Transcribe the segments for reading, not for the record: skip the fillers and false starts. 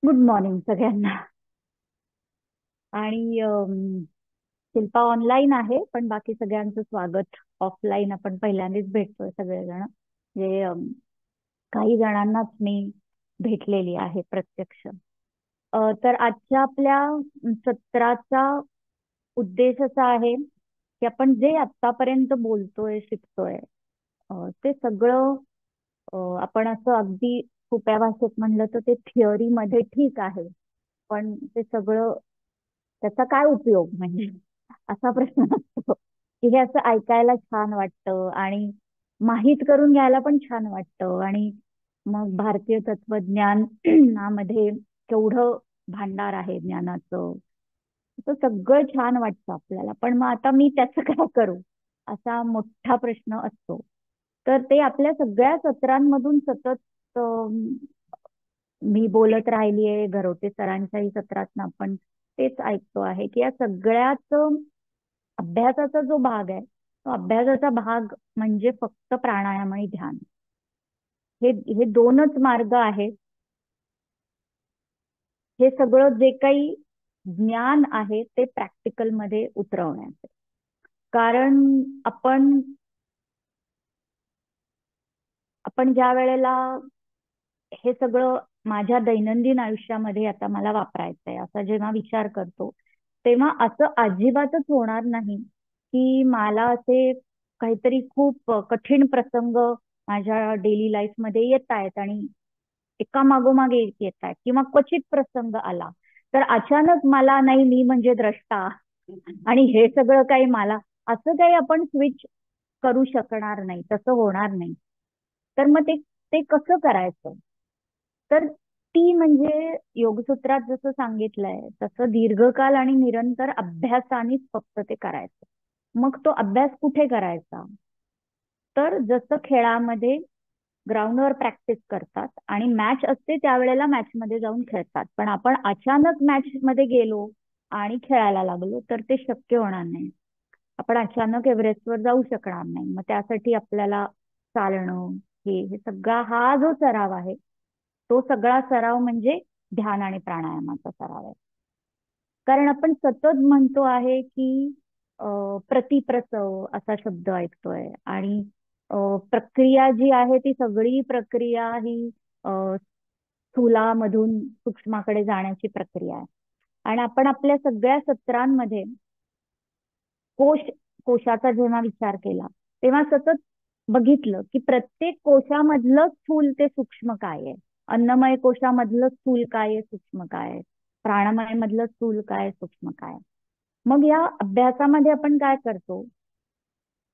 Good morning सगळ्यांना. आणि Shilpa online आहे, पण बाकी सगळ्यांचं स्वागत. ऑफलाईन आपण पहिल्यांदाच भेटतोय सगळेजण. जे काही जणांनाच मी भेटलेली आहे प्रत्यक्ष. तर आजच्या आपल्या सत्राचा उद्देश असा आहे की आपण जे आतापर्यंत बोलतोय, शिकतोय, ते सगळं आपण असं अगदी सोप्या भाषेत म्हणलं तर ते थिअरी मध्ये ठीक आहे, पण ते सगळं त्याचा काय उपयोग म्हणजे असा प्रश्न असतो की हे असं ऐकायला छान वाटतं आणि माहीत करून घ्यायला पण छान वाटतं. आणि मग भारतीय तत्वज्ञान मध्ये केवढं भांडार आहे ज्ञानाचं, तर सगळं छान वाटतं आपल्याला. पण मग आता मी त्याचं काय करू, असा मोठा प्रश्न असतो. तर ते आपल्या सगळ्या सत्रांमधून सतत मी बोलत राहिलीये, घरोटे सरांच्याही सत्रात आपण तेच ऐकतो आहे की या सगळ्याच अभ्यासाचा जो भाग आहे, तो अभ्यासाचा भाग म्हणजे फक्त प्राणायाम आणि ध्यान. हे हे दोनच मार्ग आहेत. हे सगळं जे काही ज्ञान आहे ते प्रॅक्टिकल मध्ये उतरवण्याचे. कारण आपण आपण ज्या वेळेला हे सगळं माझ्या दैनंदिन आयुष्यामध्ये आता मला वापरायचं आहे असा जेव्हा विचार करतो, तेव्हा असं अजिबातच होणार नाही की मला असे काहीतरी खूप कठीण प्रसंग माझ्या डेली लाईफ मध्ये येत आहेत आणि एका मागोमाग एक येत आहेत, किंवा क्वचित प्रसंग आला तर अचानक मला नाही, मी म्हणजे द्रष्टा आणि हे सगळं काही मला, असं काही आपण स्विच करू शकणार नाही, तसं होणार नाही. तर मग ते ते कसं करायचं? तर ती म्हणजे योगसूत्रात जसं सांगितलंय तसं दीर्घकाल आणि निरंतर अभ्यासानेच फक्त ते करायचं. मग तो अभ्यास कुठे करायचा? तर जसं खेळामध्ये ग्राउंडवर प्रॅक्टिस करतात आणि मॅच असते त्यावेळेला मॅच मध्ये जाऊन खेळतात, पण आपण अचानक मॅच मध्ये गेलो आणि खेळायला लागलो तर ते शक्य होणार नाही. आपण अचानक एव्हरेस्टवर जाऊ शकणार नाही. मग त्यासाठी आपल्याला चालणं, हे सगळा हा जो सराव आहे, तो सगळा सराव म्हणजे ध्यान आणि प्राणायामाचा सराव आहे. कारण आपण सतत म्हणतो आहे की प्रतिप्रसव असा शब्द ऐकतोय आणि प्रक्रिया जी आहे ती सगळी प्रक्रिया ही अ, स्थूलामधून सूक्ष्माकडे जाण्याची प्रक्रिया आहे. आणि आपण आपल्या सगळ्या सत्रांमध्ये कोश कोशाचा जेव्हा विचार केला तेव्हा सतत बघितलं की प्रत्येक कोशामधलं स्थूल ते सूक्ष्म काय आहे. अन्नमय कोशामधलं स्थूल काय आहे, सूक्ष्म काय आहे. प्राणमय मधलं स्थूल काय, सूक्ष्म काय. मग या अभ्यासामध्ये आपण काय करतो,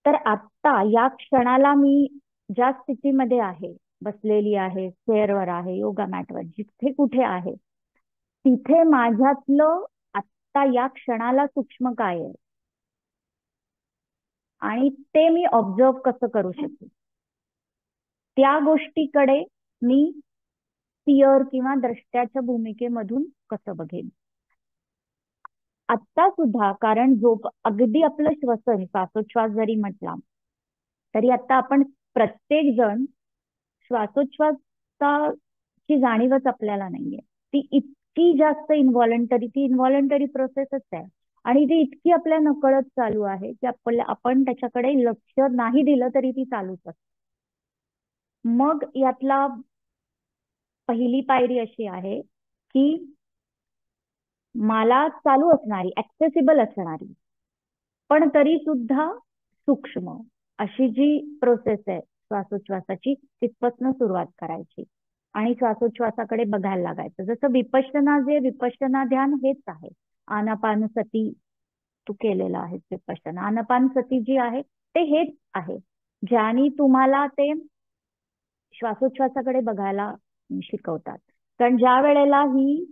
तर आत्ता या क्षणाला मी ज्या स्थितीमध्ये आहे, बसलेली आहे, चेअरवर आहे, योगा मॅटवर, जिथे कुठे आहे, तिथे माझ्यातलं आत्ता या क्षणाला सूक्ष्म काय आहे आणि ते मी ऑब्झर्व कसं करू शकते, त्या गोष्टीकडे मी सियर किंवा द्रष्ट्याच्या भूमिकेमधून कसं बघेन. आत्ता सुद्धा, कारण झोप अगदी आपलं श्वसन श्वासोच्छ्वास जरी म्हटला तरी आता आपण प्रत्येक जण श्वासोच्छवासाची जाणीवच आपल्याला नाहीये. ती इतकी जास्त इन्व्हॉलंटरी, ती इन्व्हॉलंटरी प्रोसेसच आहे आणि ती इतकी आपल्या नकळत चालू आहे की आपण त्याच्याकडे लक्ष नाही दिलं तरी ती चालूच असते. मग यातला पहिली पायरी अशी आहे की मला चालू असणारी, ऍक्सेसिबल असणारी, पण तरी सुद्धा सूक्ष्म अशी जी प्रोसेस आहे श्वासोच्छवासाची, तिथपासून सुरुवात करायची आणि श्वासोच्छवासाकडे बघायला लागायचं. जसं विपश्यना, जे विपश्यना ध्यान हेच आहे. आनापानसती तू केलेलं आहे विपश्यना, आनापानसती जी आहे ते हेच आहे, ज्यानी तुम्हाला ते श्वासोच्छवासाकडे बघायला शिकवतात. कारण ज्या वेळेला ही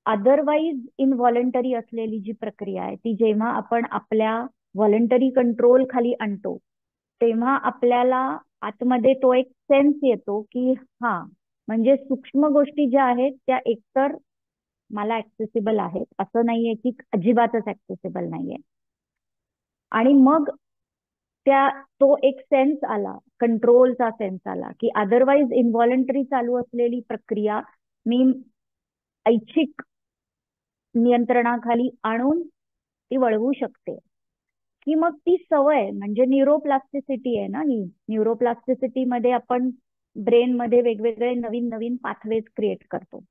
अदरवाईज इनव्हॉलंटरी असलेली जी प्रक्रिया आहे, ती जेव्हा आपण आपल्या व्हॉलंटरी कंट्रोल खाली आणतो तेव्हा आपल्याला आतमध्ये तो एक सेन्स येतो की हा, म्हणजे सूक्ष्म गोष्टी ज्या आहेत त्या एकतर मला ऍक्सेसिबल आहेत, असं नाहीये की अजिबातच ऍक्सेसिबल नाहीये. आणि मग त्या तो एक सेन्स आला, कंट्रोलचा सेन्स आला की अदरवाईज इनव्हॉलंटरी चालू असलेली प्रक्रिया मी ऐच्छिक नियंत्रणाखाली आणून ती वळवू शकते. की मग ती सवय म्हणजे न्यूरोप्लास्टिसिटी आहे ना ही. न्यूरोप्लास्टिसिटी मध्ये आपण ब्रेन मध्ये वेगवेगळे नवीन नवीन पाथवेज क्रिएट करतो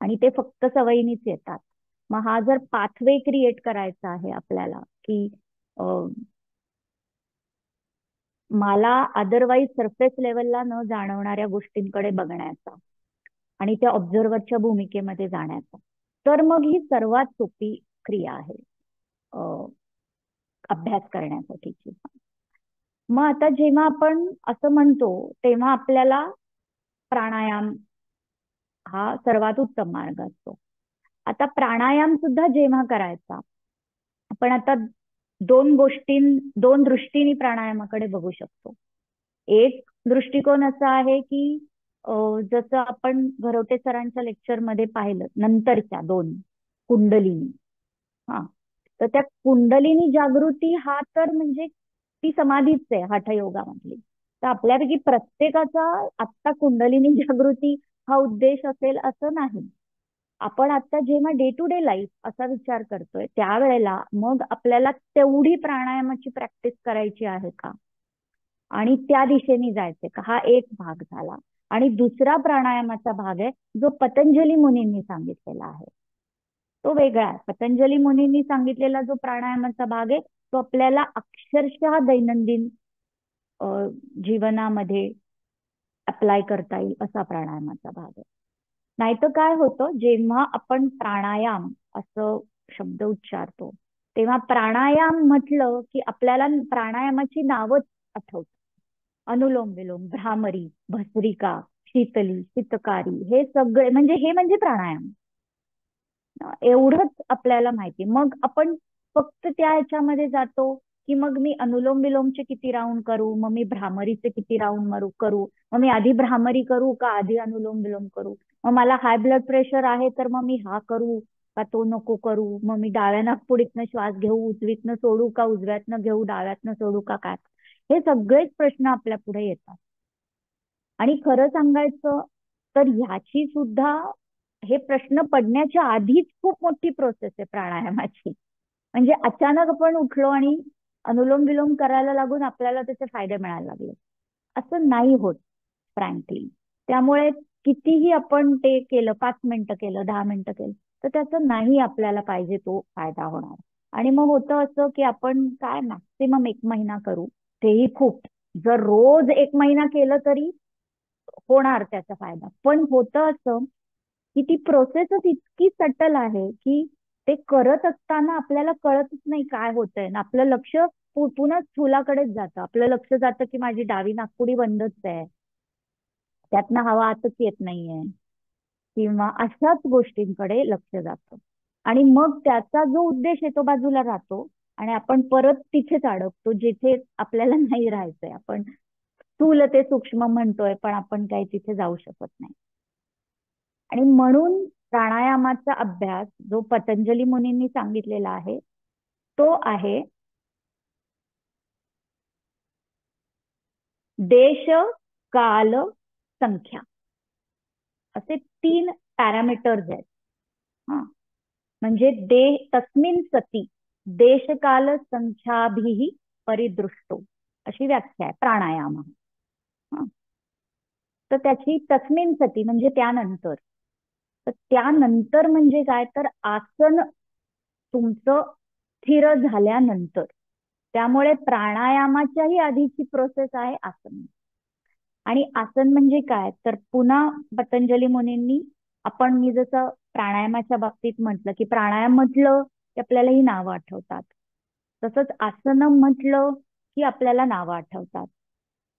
आणि ते फक्त सवयीनीच येतात. मग हा जर पाथवे क्रिएट करायचा आहे आपल्याला की मला अदरवाईज सरफेस लेवलला न जाणवणाऱ्या गोष्टींकडे बघण्याचा आणि त्या ऑब्झर्वरच्या भूमिकेमध्ये जाण्याचा, तर मग ही सर्वात सोपी क्रिया आहे अभ्यास करण्यासाठीची. मग आता जेव्हा आपण असं म्हणतो तेव्हा आपल्याला प्राणायाम हा सर्वात उत्तम मार्ग असतो. आता प्राणायाम सुद्धा जेव्हा करायचा, आपण आता दोन दृष्टीने प्राणायामाकडे बघू शकतो. एक दृष्टिकोन असा आहे की जसं आपण घरवटे सरांच्या लेक्चरमध्ये पाहिलं नंतरच्या दोन कुंडलिनी, हा, तर त्या कुंडलिनी जागृती हा तर म्हणजे ती समाधीच आहे हठयोगामधली. तर आपल्यापैकी प्रत्येकाचा आत्ता कुंडलिनी जागृती हा उद्देश असेल असं नाही. आपण आता जेव्हा डे टू डे लाईफ असा विचार करतोय त्यावेळेला मग आपल्याला तेवढी प्राणायामाची प्रॅक्टिस करायची आहे का आणि त्या दिशेने जायचंय का, हा एक भाग झाला. आणि दुसरा प्राणायामाचा भाग आहे जो पतंजली मुनींनी सांगितलेला आहे, तो वेगळा आहे. पतंजली मुनींनी सांगितलेला जो प्राणायामाचा भाग आहे तो आपल्याला अक्षरशः दैनंदिन जीवनामध्ये अप्लाय करता येईल असा प्राणायामाचा भाग आहे. नाहीतर काय होतं, जेव्हा आपण प्राणायाम असं शब्द उच्चारतो तेव्हा प्राणायाम म्हटलं की आपल्याला प्राणायामाची नावच आठवतात. अनुलोम विलोम, भ्रामरी, भस्त्रिका, शीतली, शीतकारी, हे सगळे म्हणजे हे म्हणजे प्राणायाम. एवढंच आपल्याला माहिती. मग आपण फक्त त्या ह्याच्यामध्ये जातो की मग मी अनुलोम विलोमचे किती राऊंड करू, मग मी भ्रामरीचे किती राऊंड करू, मग मी आधी भ्रामरी करू का आधी अनुलोम विलोम करू, मग मला हाय ब्लड प्रेशर आहे तर मग मी हा करू का तो नको करू, मग मी डाव्या नाकपुडीतनं श्वास घेऊ उजवीतनं सोडू का उजव्यातनं घेऊ डाव्यातनं सोडू का, काय. हे सगळेच प्रश्न आपल्या पुढे येतात. आणि खरं सांगायचं तर ह्याची सुद्धा हे प्रश्न पडण्याच्या आधीच खूप मोठी प्रोसेस आहे प्राणायामाची. म्हणजे अचानक आपण उठलो आणि अनुलोम विलोम करायला लागून आपल्याला त्याचे फायदे मिळायला लागले असं नाही होत फ्रँकली. त्यामुळे कितीही आपण ते केलं, 5 मिनिटं केलं, 10 मिनिटं केलं, तर त्याचं नाही आपल्याला पाहिजे तो फायदा होणार. आणि मग होतं असं की आपण काय मॅक्सिमम 1 महिना करू, तेही खूप. जर रोज 1 महिना केलं तरी होणार त्याचा फायदा. पण होतं असं की ती प्रोसेसच इतकी सटल आहे की ते करत असताना आपल्याला कळतच नाही काय होतंय ना. आपलं लक्ष पुन्हा स्थूलाकडेच जातं. आपलं लक्ष जातं की माझी डावी नाकपुडी बंदच आहे, त्यातनं हवा आतच येत नाहीये, किंवा अशाच गोष्टींकडे लक्ष जातं. आणि मग त्याचा जो उद्देश आहे तो बाजूला राहतो आणि आपण परत तिथेच अडकतो जिथे आपल्याला नाही राहायचंय. आपण स्थूल ते सूक्ष्म म्हणतोय पण आपण काही तिथे जाऊ शकत नाही. आणि म्हणून प्राणायामाचा अभ्यास जो पतंजली मुनींनी सांगितलेला आहे तो आहे देश काल संख्या, असे 3 पॅरामीटर्स आहेत. हा, म्हणजे तस्मिन सती देशकाल संख्याभिः परिदृष्टो अशी व्याख्या आहे प्राणायाम. तर त्याची तस्मिन सती म्हणजे त्यानंतर. तर त्यानंतर म्हणजे काय, तर आसन तुमचं स्थिर झाल्यानंतर. त्यामुळे प्राणायामाच्याही आधीची प्रोसेस आहे आसन. आणि आसन म्हणजे काय, तर पुन्हा पतंजली मुनींनी, मी जसं प्राणायामाच्या बाबतीत म्हटलं की प्राणायाम म्हटलं की आपल्याला ही नावं आठवतात, तसंच आसनम म्हटलं की आपल्याला नावं आठवतात.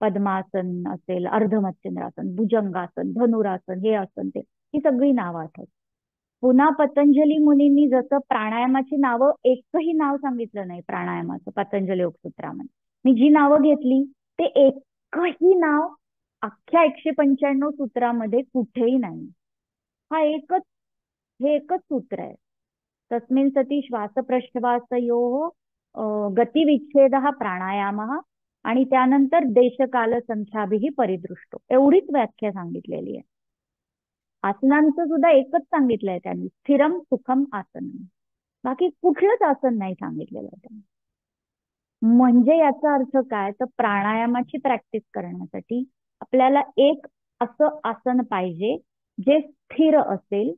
पद्मासन असेल, अर्धमत्स्येंद्रासन, भुजंगासन, धनुरासन, हे आसन, ते ही सगळी नावं आठवतात. पुन्हा पतंजली मुनींनी जसं प्राणायामाची नावं एकही नाव सांगितलं नाही प्राणायामाचं पतंजली योगसूत्रामध्ये. मी जी नावं घेतली ते एकही नाव अख्ख्या 195 सूत्रामध्ये कुठेही नाही. हा एकच, हे एकच सूत्र आहे. तस्मिन सती श्वास प्रश्वासयोः गतिविच्छेद हा प्राणायाम, आणि त्यानंतर देशकाल संख्याभिः परिदृष्टो, एवढीच व्याख्या सांगितलेली आहे. आसनांचं सुद्धा एकच सांगितलंय त्यांनी, स्थिरम सुखम आसन. बाकी कुठलंच आसन नाही सांगितलेलं त्यांनी. म्हणजे याचा अर्थ काय, तर प्राणायामाची प्रॅक्टिस करण्यासाठी आपल्याला एक असं आसन पाहिजे जे स्थिर असेल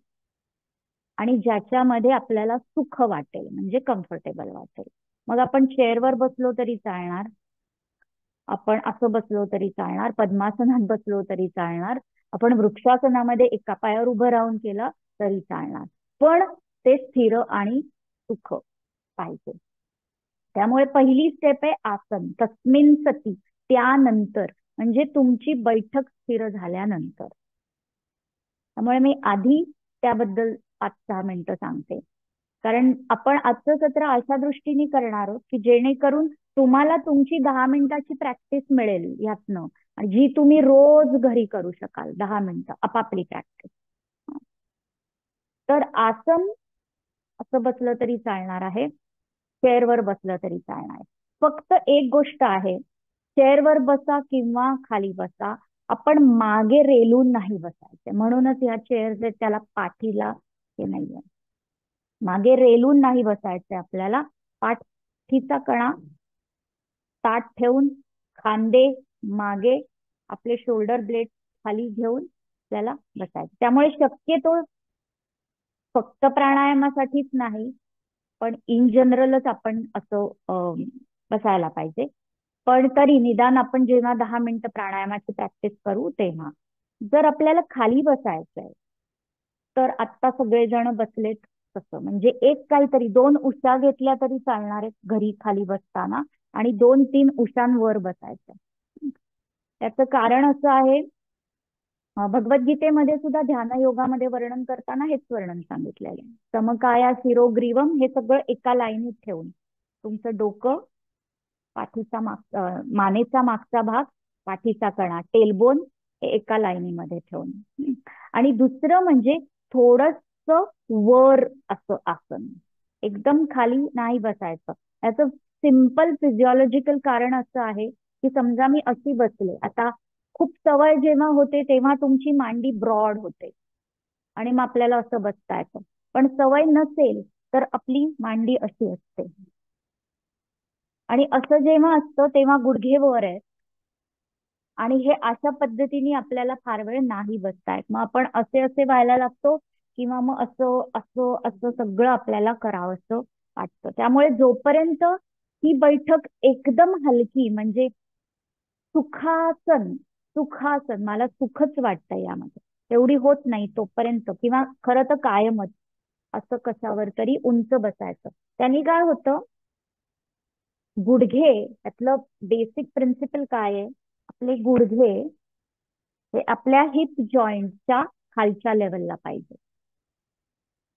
आणि ज्याच्यामध्ये आपल्याला सुख वाटेल, म्हणजे कम्फर्टेबल वाटेल. मग आपण चेअरवर बसलो तरी चालणार, आपण असं बसलो तरी चालणार, पद्मासनात बसलो तरी चालणार, आपण वृक्षासनामध्ये एका पायावर उभं राहून केलं तरी चालणार, पण ते स्थिर आणि सुख पाहिजे. त्यामुळे पहिली स्टेप आहे आसन, तस्मिन सती, त्यानंतर म्हणजे तुमची बैठक स्थिर झाल्यानंतर. त्यामुळे मी आधी त्याबद्दल 5-6 मिनिटं सांगते. कारण आपण आजचं सत्र अशा दृष्टीने करणार आहोत की जेणेकरून तुम्हाला तुमची 10 मिनिटाची प्रॅक्टिस मिळेल यातनं, जी तुम्ही रोज घरी करू शकाल. 10 मिनिटं आपापली प्रॅक्टिस. तर आसन असं बसलं तरी चालणार आहे, चेअरवर बसलं तरी चालणार आहे. फक्त एक गोष्ट आहे, चेअरवर बसा किंवा खाली बसा, आपण मागे रेलून नाही बसायचे. म्हणूनच या चेअर त्याला पाठीला हे नाहीये, मागे रेलून नाही बसायचे आपल्याला. पाठीचा कणा ताठ ठेवून, खांदे मागे, आपले शोल्डर ब्लेड खाली घेऊन त्याला बसायचं. त्यामुळे शक्यतो फक्त प्राणायामासाठीच नाही, पण इन जनरलच आपण असं बसायला पाहिजे. पण तरी निदान आपण जेव्हा 10 मिनिटं प्राणायामाची प्रॅक्टिस करू तेव्हा. जर आपल्याला खाली बसायचंय तर आत्ता सगळेजण बसलेत तसं, म्हणजे एक काहीतरी 2 उशा घेतल्या तरी चालणार आहेत घरी खाली बसताना, आणि 2-3 उशांवर बसायचं. त्याचं कारण असं आहे, भगवद्गीतेमध्ये सुद्धा ध्यान योगामध्ये वर्णन करताना हेच वर्णन सांगितलेलं आहे. समकाया शिरोग्रीवम, हे सगळं एका लाईनीत ठेवून तुमचं डोकं, पाठीचा मानेचा मागचा भाग, पाठीचा कणा, टेलबोन हे एका लाईनीमध्ये ठेवून. आणि दुसरं म्हणजे थोडस वर असं आसन, एकदम खाली नाही बसायचं. याचं सिंपल फिजिओलॉजिकल कारण असं आहे की समजा मी अशी बसले, आता खूप सवय जेव्हा होते तेव्हा तुमची मांडी ब्रॉड होते आणि मग आपल्याला असं बसता येतं. पण सवय नसेल तर आपली मांडी अशी असते, आणि असं जेव्हा असतं तेव्हा गुडघे वर आहेत, आणि हे अशा पद्धतीने आपल्याला फार वेळ नाही बसता येत. मग आपण असे असे व्हायला लागतो, किंवा मग असं असं असं सगळं आपल्याला करावंसं वाटतं. त्यामुळे जोपर्यंत ही बैठक एकदम हलकी, म्हणजे सुखासन, सुखासन मला सुखच वाटतं यामध्ये, तेवढी होत नाही तोपर्यंत, किंवा खरं तर कायमच असं कशावर तरी उंच बसायचं. त्यांनी काय होतं, गुडघे, त्यातलं बेसिक प्रिन्सिपल काय आहे, आपले गुडघे हे आपल्या हिप जॉईंटच्या खालच्या लेवलला पाहिजे.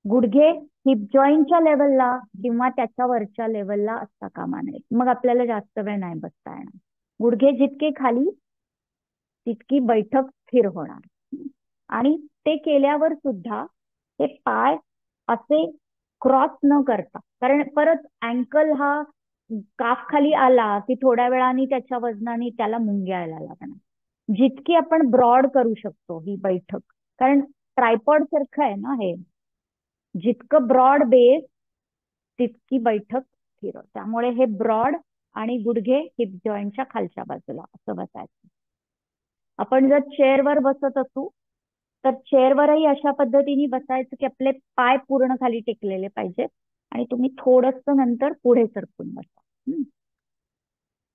गुडघे हिप जॉईंटच्या लेवलला किंवा त्याच्या वरच्या लेवलला असता कामा नये, मग आपल्याला जास्त वेळ नाही बसता येणार. गुडघे जितके खाली तितकी बैठक स्थिर होणार. आणि ते केल्यावर सुद्धा हे पाय असे क्रॉस न करता, कारण परत अँकल हा काफ खाली आला की थोड्या वेळाने त्याच्या वजनाने त्याला मुंग्यायला लागणार. जितकी आपण ब्रॉड करू शकतो ही बैठक, कारण ट्रायपॉड सारखं आहे ना हे, जितकं ब्रॉड बेस तितकी बैठक स्थिर. त्यामुळे हे ब्रॉड आणि गुडघे हिप जॉईंटच्या खालच्या बाजूला असं बसायचं. आपण जर चेअरवर बसत असू तर चेअरवरही अशा पद्धतीने बसायचं की आपले पाय पूर्ण खाली टेकलेले पाहिजेत, आणि तुम्ही थोडस नंतर पुढे सरकून बसा.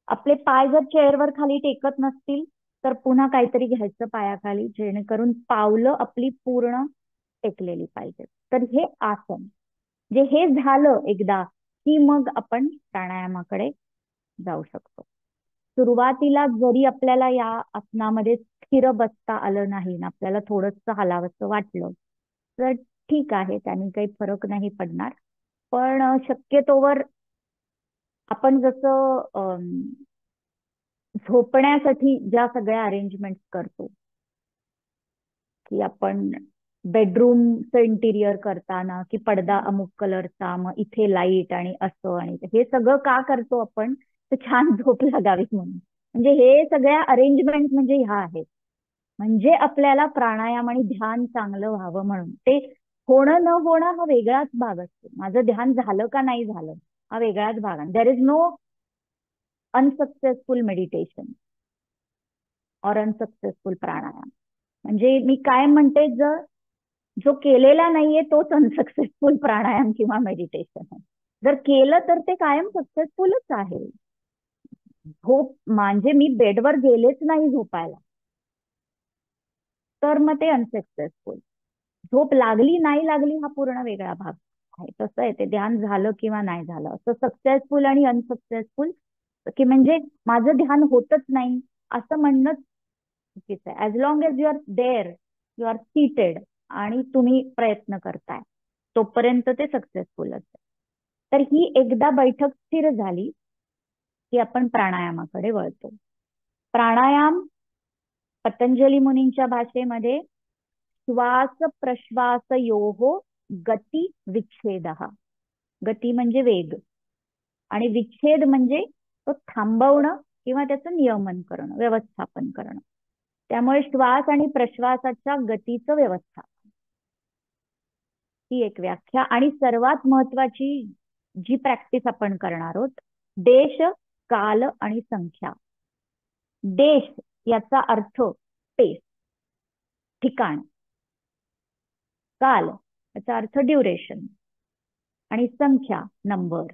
आपले पाय जर चेअरवर खाली टेकत नसतील तर पुन्हा काहीतरी घ्यायचं पायाखाली, जेणेकरून पावलं आपली पूर्ण टेकलेली पाहिजेत. तर हे आसन, जे हे झालं एकदा की मग आपण प्राणायामाकडे जाऊ शकतो. सुरुवातीला जरी आपल्याला या आसनामध्ये स्थिर बसता आलं नाही ना, आपल्याला थोडंसं हलावंसं वाटलं तर ठीक आहे, त्याने काही फरक नाही पडणार. पण शक्यतोवर आपण जसं झोपण्यासाठी ज्या सगळ्या अरेंजमेंट करतो, की आपण बेडरूमचं इंटिरियर करताना की पडदा अमुक कलरचा, मग इथे लाईट आणि असं, आणि हे सगळं का करतो आपण, तर छान झोप लागावी म्हणून. म्हणजे हे सगळ्या अरेंजमेंट म्हणजे ह्या आहेत. म्हणजे आपल्याला प्राणायाम आणि ध्यान चांगलं व्हावं म्हणून. ते होणं न होणं हा वेगळाच भाग असतो. माझं ध्यान झालं का नाही झालं हा वेगळाच भाग आहे. There is no unsuccessful meditation और अनसक्सेसफुल प्राणायाम. म्हणजे मी काय म्हणते, जर जो केलेला नाहीये तोच अनसक्सेसफुल प्राणायाम किंवा मेडिटेशन आहे. जर केलं तर ते कायम सक्सेसफुलच आहे. झोप म्हणजे मी बेडवर गेलेच नाही झोपायला, तर मग ते अनसक्सेसफुल. झोप लागली नाही लागली हा पूर्ण वेगळा भाग आहे. तसं आहे ते, ध्यान झालं किंवा नाही झालं असं सक्सेसफुल आणि अनसक्सेसफुल. की म्हणजे माझं ध्यान होतच नाही असं म्हणणं चुकीचं आहे. As long as you are there, you are seated आणि तुम्ही प्रयत्न करताय, तोपर्यंत ते सक्सेसफुल असते. तर ही एकदा बैठक स्थिर झाली की आपण प्राणायामाकडे वळतो. प्राणायाम पतंजली मुनींच्या भाषेमध्ये श्वास प्रश्वास योहो गती विच्छेद. गती म्हणजे वेग आणि विच्छेद म्हणजे तो थांबवणं किंवा त्याचं नियमन करणं, व्यवस्थापन करणं. त्यामुळे श्वास आणि प्रश्वासाच्या गतीचं व्यवस्थापन, ही एक व्याख्या. आणि सर्वात महत्वाची जी प्रॅक्टिस आपण करणार आहोत, देश, काल आणि संख्या. देश याचा अर्थ स्पेस, ठिकाण. काल याचा अर्थ ड्युरेशन आणि संख्या, नंबर.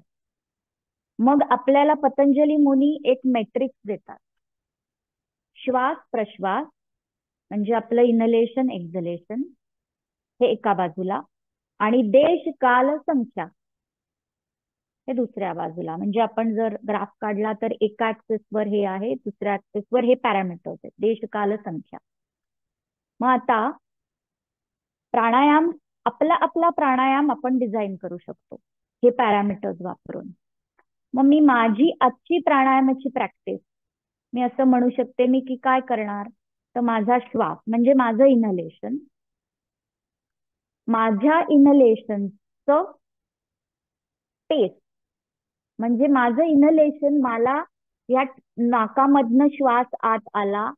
मग आपल्याला पतंजली मुनी एक मॅट्रिक्स देतात. श्वास प्रश्वास म्हणजे आपलं इनलेशन एक्झलेशन हे एका बाजूला, आणि देश काल संख्या हे दुसऱ्या बाजूला. म्हणजे आपण जर ग्राफ काढला तर एका ऍक्सेसवर हे आहे, दुसऱ्या ऍक्सेसवर हे पॅरामीटर्स आहेत, देश काल संख्या. मग आता प्राणायाम, आपला आपला प्राणायाम आपण डिझाईन करू शकतो हे पॅरामीटर्स वापरून. मग मी माझी आजची प्राणायामाची प्रॅक्टिस मी असं म्हणू शकते मी की काय करणार, तर माझा श्वास म्हणजे माझं इनलेशन, माझ्या इनलेशनचं पेस म्हणजे माझं इनलेशन, मला या नाकामधनं श्वास आत आला,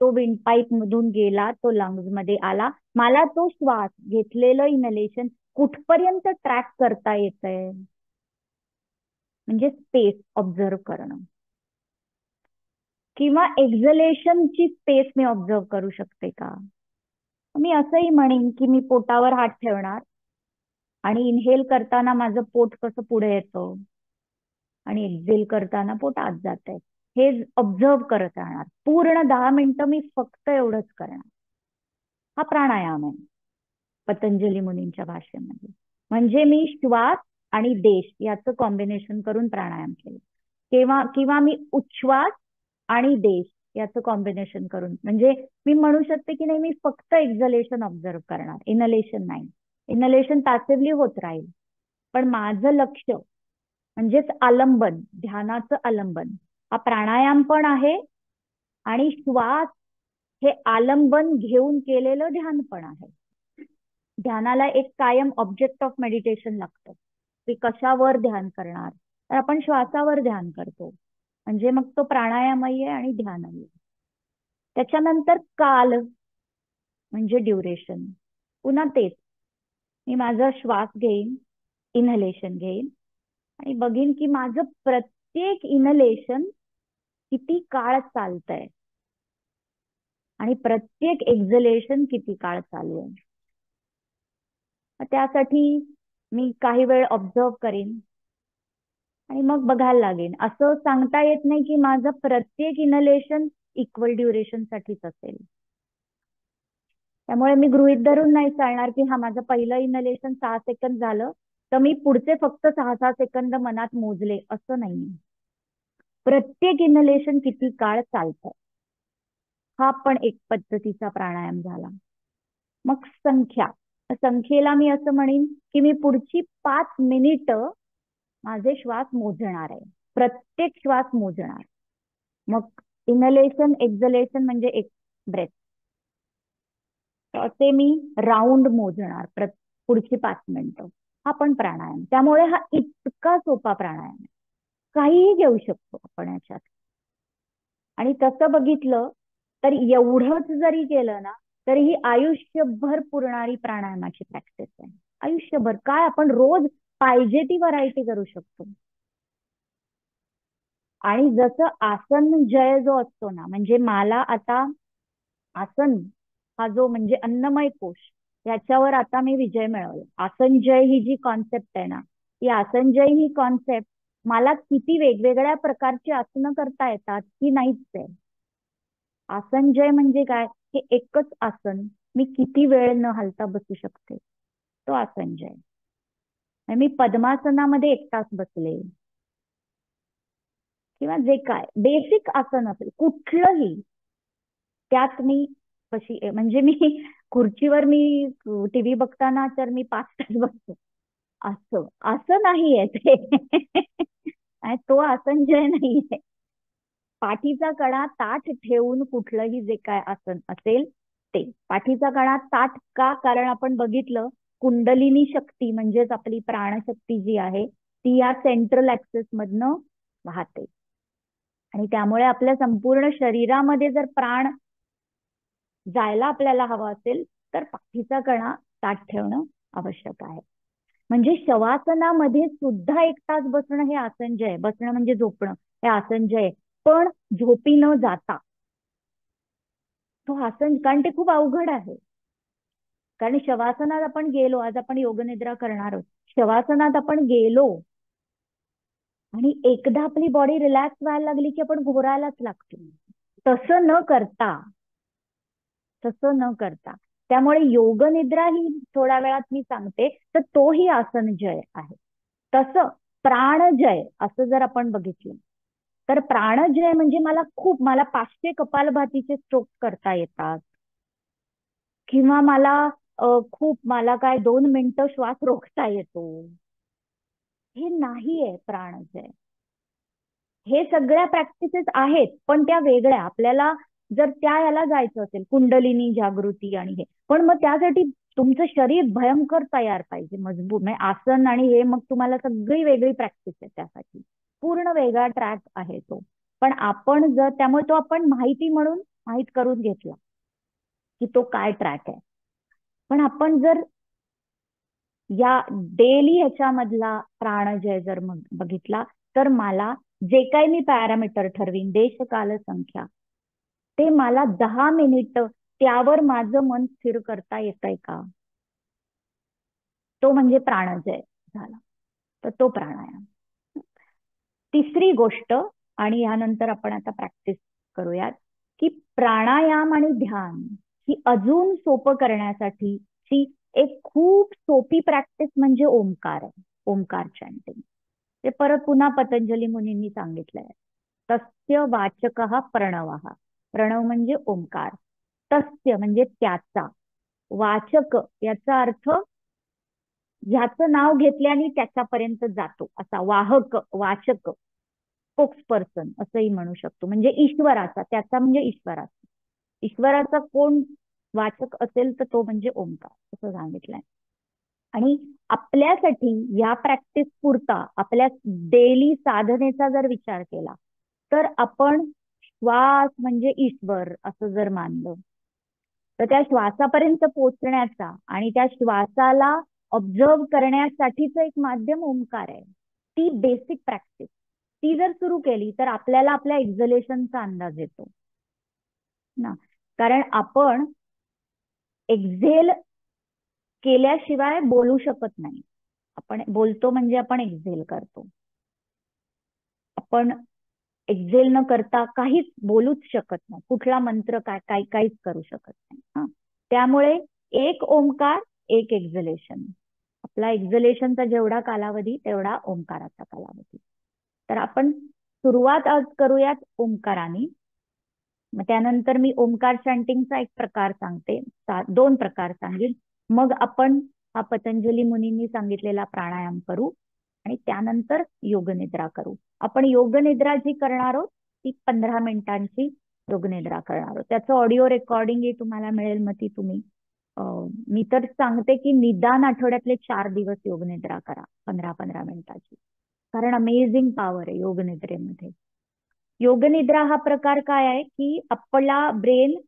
तो विंडपाईप मधून गेला, तो लंग्स मध्ये आला, मला तो श्वास घेतलेलं इनलेशन कुठपर्यंत ट्रॅक करता येतंय, म्हणजे स्पेस ऑब्झर्व करणं. किंवा एक्झलेशनची स्पेस मी ऑब्झर्व करू शकते का. मी असंही म्हणेन की मी पोटावर हात ठेवणार आणि इनहेल करताना माझं पोट कसं पुढे येतं आणि एक्झेल करताना पोट आत जात आहे हे ऑब्झर्व करत राहणार. पूर्ण 10 मिनिटं मी फक्त एवढंच करणार. हा प्राणायाम आहे पतंजली मुनींच्या भाषेमध्ये. म्हणजे मी श्वास आणि देश याचं कॉम्बिनेशन करून प्राणायाम केलं. किंवा मी उच्छ्वास आणि देश याचं कॉम्बिनेशन करून, म्हणजे मी म्हणू शकते की नाही मी फक्त एक्झलेशन ऑब्झर्व करणार, इनलेशन नाही. इनलेशन पॅसिव्हली होत राहील, पण माझं लक्ष म्हणजेच आलंबन, ध्यानाचं आलंबन हा प्राणायाम पण आहे आणि श्वास हे आलंबन घेऊन केलेलं ध्यान पण आहे. ध्यानाला एक कायम ऑब्जेक्ट ऑफ मेडिटेशन लागतं की कशावर ध्यान करणार, तर आपण श्वासावर ध्यान करतो, म्हणजे मग तो प्राणायामही आहे आणि ध्यानही. त्याच्यानंतर काल म्हणजे ड्युरेशन. पुन्हा तेच, मी माझा श्वास घेईन, इनहेलेशन घेईन आणि बघीन की माझं प्रत्येक इनहेलेशन किती काळ चालतंय आणि प्रत्येक एक्झलेशन किती काळ चालू आहे. त्यासाठी मी काही वेळ ऑब्झर्व करीन आणि मग बघायला लागेन. असं सांगता येत नाही की माझं प्रत्येक इनहेलेशन इक्वल ड्युरेशन साठीच असेल. त्यामुळे मी गृहीत धरून नाही चालणार की हा माझं पहिलं इनहेलेशन 6 सेकंद झालं तर मी पुढचे फक्त 6 सेकंद मनात मोजले, असं नाही. प्रत्येक इनहेलेशन किती काळ चालतं, हा पण एक पद्धतीचा प्राणायाम झाला. मग संख्या, संख्येला मी असं म्हणेन की मी पुढची 5 मिनिटं माझे श्वास मोजणार आहे, प्रत्येक श्वास मोजणार. मग इनहेलेशन एक्झलेशन म्हणजे एक ब्रेथ, ते मी राऊंड मोजणार पुढची 5 मिनिटं. हा पण प्राणायाम. त्यामुळे हा इतका सोपा प्राणायाम आहे, काहीही घेऊ शकतो आपण याच्यात. आणि तसं बघितलं तर एवढंच जरी केलं ना, तरी ही आयुष्यभर पुरणारी प्राणायामाची प्रॅक्टिस आहे. आयुष्यभर काय आपण रोज पाहिजे ती व्हरायटी करू शकतो. आणि जसं आसन जय जो असतो ना, म्हणजे मला आता आसन हा जो म्हणजे अन्नमय कोश, याच्यावर आता मी विजय मिळवला. आसनजय ही जी कॉन्सेप्ट आहे ना, ती आसनजय ही कॉन्सेप्ट मला किती वेगवेगळ्या प्रकारची आसनं करता येतात की नाहीच आहे. आसनजय म्हणजे काय? हे एकच आसन मी किती वेळ न हलता बसू शकते, तो आसनजय. मी पद्मासनामध्ये 1 तास बसले, किंवा जे काय बेसिक आसन असेल कुठलंही, त्यात मी कशी म्हणजे मी खुर्चीवर मी टीव्ही बघताना तर मी 5 तास बसतो, असं असं नाहीये ते. आणि तो आसनजय नाहीये. पाठीचा कणा ताठ ठेवून कुठलंही जे काय आसन असेल ते. पाठीचा कणा ताठ का? कारण आपण बघितलं, कुंडलिनी शक्ती म्हणजेच आपली प्राणशक्ती जी आहे ती या सेंट्रल ऍक्सेस मधनं वाहते. आणि त्यामुळे आपल्या संपूर्ण शरीरामध्ये जर प्राण जायला आपल्याला हवा असेल, तर पाठीचा कणा ताठ ठेवणं आवश्यक आहे. म्हणजे शवासनामध्ये सुद्धा 1 तास बसणं हे आसनजय आहे. बसणं म्हणजे झोपणं हे आसनजय आहे. पण झोपी न जाता तो आसन, कारण ते खूप अवघड आहे. कारण शवासनात आपण गेलो, आज आपण योगनिद्रा करणार आहोत, शवासनात आपण गेलो आणि एकदा आपली बॉडी रिलॅक्स व्हायला लागली की आपण घोरायलाच लागतो. तसं न करता, तसं न करता त्यामुळे योगनिद्रा ही थोड्या वेळात मी सांगते, तर तोही आसनजय आहे. तसं प्राणजय असं जर आपण बघितलं, तर प्राणजय म्हणजे मला 500 कपालभातीचे स्ट्रोक करता येतात, किंवा मला काय 2 मिनिटं श्वास रोखता येतो, हे नाहीये प्राणजय. हे सगळ्या प्रॅक्टिसेस आहेत, पण त्या वेगळ्या. आपल्याला जर त्या याला जायचं असेल, कुंडलिनी जागृती आणि हे, पण मग त्यासाठी तुमचं शरीर भयंकर तयार पाहिजे, मजबूत. म्हणजे आसन आणि हे मग तुम्हाला सगळी वेगळी प्रॅक्टिस आहे त्यासाठी. पूर्ण वेगळा ट्रॅक आहे तो. पण आपण जर त्यामुळे तो आपण माहिती म्हणून माहित करून घेतला की तो काय ट्रॅक आहे. पण आपण जर या डेली ह्याच्यामधला प्राणजय जर बघितला, तर मला जे काही मी पॅरामीटर ठरवीन, देश काल संख्या, ते मला 10 मिनिट त्यावर माझं मन स्थिर करता येतंय का, तो म्हणजे प्राणजय झाला. तर तो प्राणायाम. तिसरी गोष्ट, आणि यानंतर आपण आता प्रॅक्टिस करूयात, की प्राणायाम आणि ध्यान ही अजून सोपं करण्यासाठीची एक खूप सोपी प्रॅक्टिस म्हणजे ओंकार आहे. ओंकार चॅन्टिंग. ते परत पुन्हा पतंजली मुनींनी सांगितलंय. तस्य वाचक प्रणव. प्रणव म्हणजे ओंकार. तस्य म्हणजे त्याचा. वाचक याचा अर्थ ह्याचं नाव घेतल्याने त्याच्यापर्यंत जातो, असा वाहक, वाचक, स्पोक्सपर्सन असंही म्हणू शकतो. म्हणजे ईश्वराचा, त्याचा म्हणजे ईश्वराचा. ईश्वराचा कोण वाचक असेल तर तो म्हणजे ओंकार, असं सांगितलंय. आणि आपल्यासाठी या प्रॅक्टिस पुरता आपल्या डेली साधनेचा जर विचार केला, तर आपण श्वास म्हणजे ईश्वर असं जर मानलं, तर त्या श्वासापर्यंत पोहोचण्याचा आणि त्या श्वासाला ऑब्झर्व करण्यासाठीच एक माध्यम ओंकार आहे. ती बेसिक प्रॅक्टिस, ती जर सुरू केली तर आपल्याला आपल्या एक्झलेशनचा अंदाज येतो ना. कारण आपण एक्झेल केल्याशिवाय बोलू शकत नाही. आपण बोलतो म्हणजे आपण एक्झेल करतो. आपण एक्झेल न करता काहीच बोलूच शकत नाही. कुठला मंत्र काहीच करू शकत नाही. त्यामुळे एक ओंकार, एक एक्झलेशन. आपला एक्झलेशनचा जेवढा कालावधी तेवढा ओंकाराचा कालावधी. तर आपण सुरुवात आज करूयात ओंकाराने. मग त्यानंतर मी ओंकार चॅन्टिंगचा एक प्रकार सांगते, 2 प्रकार सांगेन. मग आपण हा पतंजली मुनींनी सांगितलेला प्राणायाम करू आणि त्यानंतर योगनिद्रा करू. आपण योगनिद्रा जी करणार आहोत ती 15 मिनिटांची योगनिद्रा करणार आहोत. त्याचं ऑडिओ रेकॉर्डिंग तुम्हाला मिळेल. मग ती तुम्ही मी तर सांगते की निदान आठवड्यातले 4 दिवस योगनिद्रा करा, 15-15 मिनिटाची. कारण अमेझिंग पॉवर आहे योगनिद्रेमध्ये. योगनिद्रा हा प्रकार काय आहे की आपला ब्रेनच्या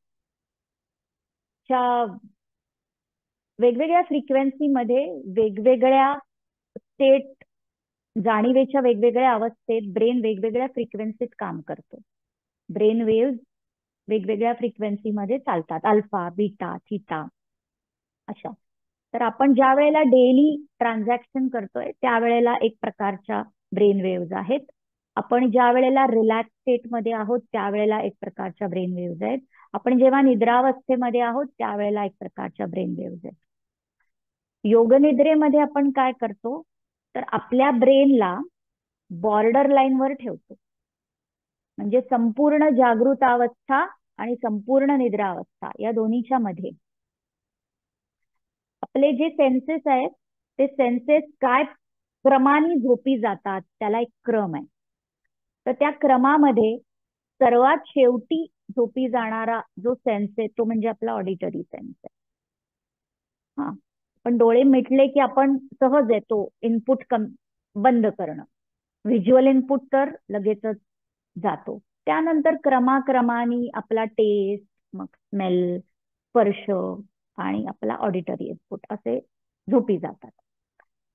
वेगवेगळ्या फ्रिक्वेन्सीमध्ये वेगवेगळ्या स्टेट जाणीवेच्या वेगवेगळ्या अवस्थेत ब्रेन वेगवेगळ्या फ्रिक्वेन्सीत काम करतो. ब्रेन वेव्ह वेगवेगळ्या फ्रिक्वेन्सीमध्ये चालतात, अल्फा, बीटा, थीटा अशा. तर आपण ज्या वेळेला डेली ट्रान्झॅक्शन करतोय त्यावेळेला एक प्रकारच्या ब्रेन वेव्ज आहेत. आपण ज्या वेळेला रिलॅक्स स्टेटमध्ये आहोत त्यावेळेला एक प्रकारच्या ब्रेन वेव्ज आहेत. आपण जेव्हा निद्रावस्थेमध्ये आहोत त्यावेळेला एक प्रकारच्या ब्रेन वेव्ज आहेत. योगनिद्रेमध्ये आपण काय करतो तर आपल्या ब्रेनला बॉर्डर लाईनवर ठेवतो. म्हणजे संपूर्ण जागृत अवस्था आणि संपूर्ण निद्रा अवस्था या दोन्हीच्या मध्ये आपले जे सेन्सेस आहेत ते सेन्सेस काय क्रमाने झोपी जातात त्याला एक क्रम आहे. तर त्या क्रमामध्ये सर्वात शेवटी झोपी जाणारा जो सेन्स आहे तो म्हणजे आपला ऑडिटरी सेन्स आहे. हा, पण डोळे मिटले की आपण सहज येतो इनपुट बंद करणं. व्हिज्युअल इनपुट तर लगेचच जातो. त्यानंतर क्रमाक्रमाने आपला टेस्ट, मग स्मेल, स्पर्श आणि आपला ऑडिटरी इनपुट असे झोपी जातात.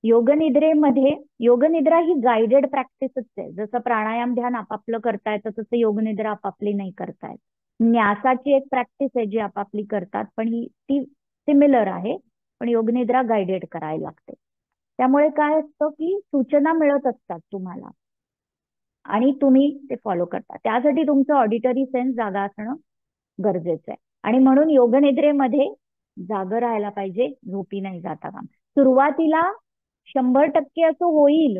योगनिद्रा ही गायडेड प्रॅक्टिसच आहे. जसं प्राणायाम ध्यान आपापलं करता येतं तसं योगनिद्रा आपापली नाही करता येत. न्यासाची एक प्रॅक्टिस आहे जी आपापली करतात पण ती सिमिलर आहे, पण योगनिद्रा गायडेड करायला लागते. त्यामुळे काय असतं की सूचना मिळत असतात तुम्हाला आणि तुम्ही ते फॉलो करता. त्यासाठी तुमचं ऑडिटरी सेन्स जागा असणं गरजेचं आहे. आणि म्हणून योगनिद्रेमध्ये जागं राहायला पाहिजे, झोपी नाही जाता काम. सुरुवातीला 100% असं होईल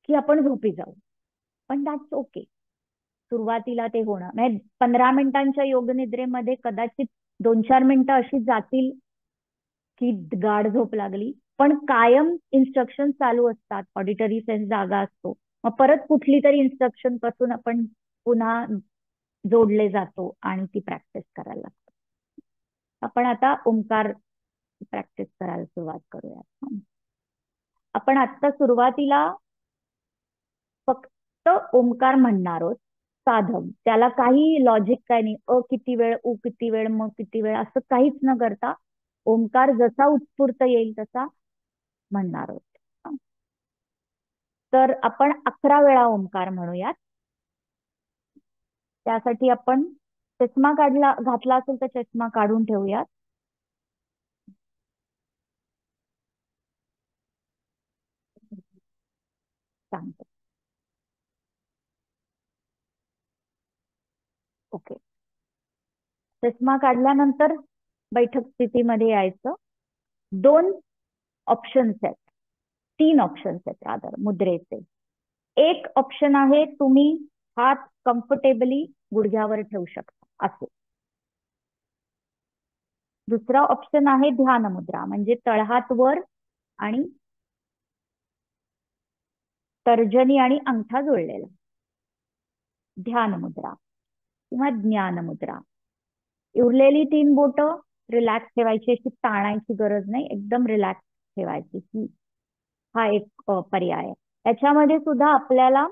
की आपण झोपी जाऊ, पण दॅट्स ओके. सुरुवातीला ते होणं म्हणजे 15 मिनिटांच्या योगनिद्रेमध्ये कदाचित 2-4 मिनिटं अशी जातील की गाढ झोप लागली, पण कायम इन्स्ट्रक्शन चालू असतात, ऑडिटरी सेन्स जागा असतो. मग परत कुठली तरी इन्स्ट्रक्शन पासून आपण पुन्हा जोडले जातो आणि ती प्रॅक्टिस करायला लागतो. आपण आता ओंकार प्रॅक्टिस करायला सुरुवात करूया. आपण आता सुरुवातीला फक्त ओंकार म्हणणार आहोत, साधं. त्याला काही लॉजिक काय नाही, किती वेळ, किती वेळ, मग किती वेळ असं काहीच न करता ओंकार जसा उत्स्फूर्त येईल तसा म्हणणार आहोत. तर आपण 11 वेळा ओंकार म्हणूयात. त्यासाठी आपण चष्मा घातला असेल तर चष्मा काढून ठेवूयात. सांगतो. ओके. चष्मा काढल्यानंतर बैठक स्थितीमध्ये यायचं. 2 ऑप्शन्स आहेत, 3 ऑप्शन्स आहेत रादर मुद्रेचे. एक ऑप्शन आहे तुम्ही हात कम्फर्टेबली गुडघ्यावर ठेवू शकता असे. दुसरा ऑप्शन आहे ध्यान मुद्रा, म्हणजे तळहात वर आणि तर्जनी आणि अंगठा जोडलेला. ध्यान मुद्रा किंवा ज्ञान मुद्रा. उरलेली 3 बोटं रिलॅक्स ठेवायची, अशी ताणायची गरज नाही, एकदम रिलॅक्स ठेवायची. हा एक पर्याय आहे. याच्यामध्ये सुद्धा आपल्याला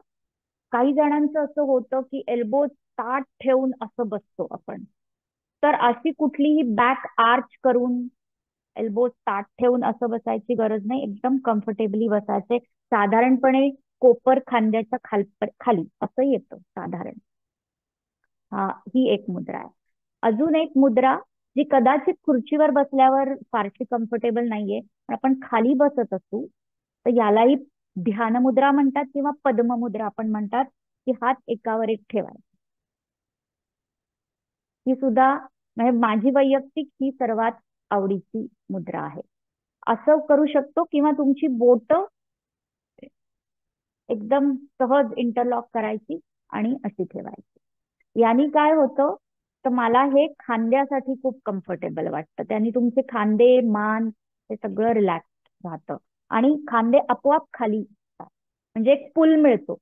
काही जणांचं असं होतं की एल्बो ताठ ठेवून असं बसतो आपण. तर अशी कुठलीही बॅक आर्च करून एल्बो ताठ ठेवून असं बसायची गरज नाही, एकदम कम्फर्टेबली बसायचे. साधारणपणे कोपर खांद्याच्या खाली असं येतं साधारण. हा, ही एक मुद्रा आहे. अजून एक मुद्रा जी कदाचित खुर्चीवर बसल्यावर फारशी कम्फर्टेबल नाहीये, पण आपण खाली बसत असू तर यालाही ध्यान मुद्रा म्हणतात किंवा पद्म मुद्रा आपण म्हणतात, की हात एकावर एक ठेवायचे. ही सुद्धा म्हणजे माझी वैयक्तिक ही सर्वात आवडीची मुद्रा आहे. असं करू शकतो किंवा तुमची बोट एकदम सहज इंटरलॉक करायची आणि अशी ठेवायची. यानी काय होतं तर मला हे खांद्यासाठी खूप कम्फर्टेबल वाटतं. त्यांनी तुमचे खांदे, मान हे सगळं रिलॅक्स राहतं आणि खांदे आपोआप खाली येतात. म्हणजे एक पुल मिळतो,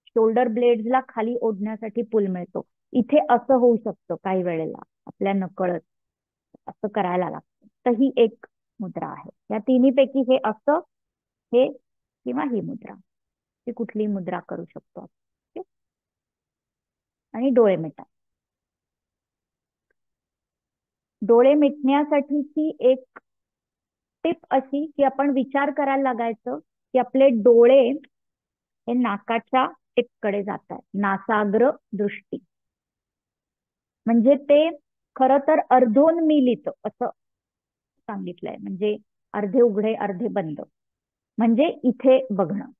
शोल्डर ब्लेड्सला खाली ओढण्यासाठी पुल मिळतो. इथे असं होऊ शकतं काही वेळेला आपल्या नकळत, असं करायला लागतं. तर ही एक मुद्रा आहे. या तिन्हीपैकी हे असं, हे किंवा ही मुद्रा, ही कुठली मुद्रा करू शकतो. आणि डोळे मिटा. डोळे मिटण्यासाठीची एक टिप अशी की आपण विचार करायला लागायचं की आपले डोळे हे नाकाच्या टिपकडे जात आहे, नासाग्र दृष्टी. म्हणजे ते खरं तर अर्धोन्मीलित असं सांगितलंय, म्हणजे अर्धे उघडे अर्धे बंद, म्हणजे इथे बघणं.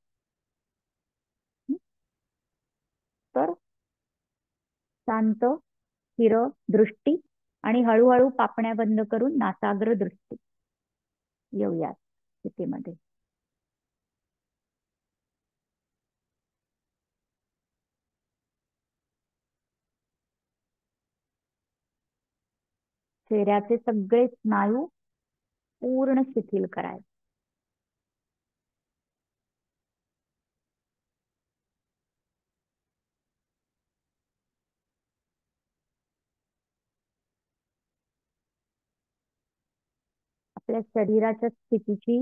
तर शांत स्थिर दृष्टी आणि हळूहळू पापण्या बंद करून नासाग्र दृष्टी येऊयात स्थितीमध्ये. चेहऱ्याचे सगळे स्नायू पूर्ण शिथिल करायचे. आपल्या शरीराच्या स्थितीची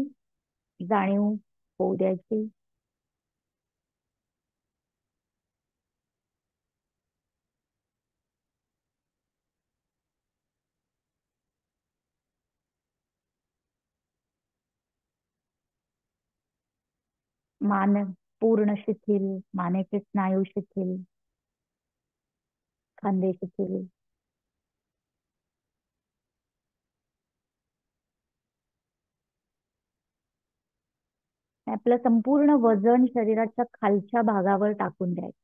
जाणीव होऊ द्यायची. मान पूर्ण शिथिल, मानेचे स्नायू शिथिल, खांदे शिथिल. आपलं संपूर्ण वजन शरीराच्या खालच्या भागावर टाकून द्यायचं.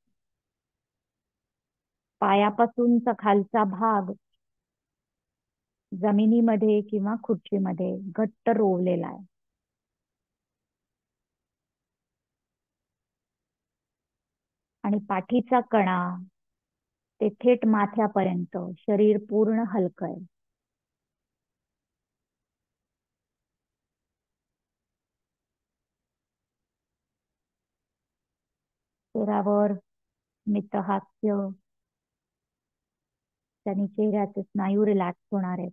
पायापासूनचा खालचा भाग जमिनीमध्ये किंवा खुर्चीमध्ये घट्ट रोवलेला आहे. आणि पाठीचा कणा ते थेट माथ्यापर्यंत शरीर पूर्ण हलकं आहे. चेहऱ्यावर मितहास्य, त्यांनी चेहऱ्याचे स्नायू रिलॅक्स होणार आहेत.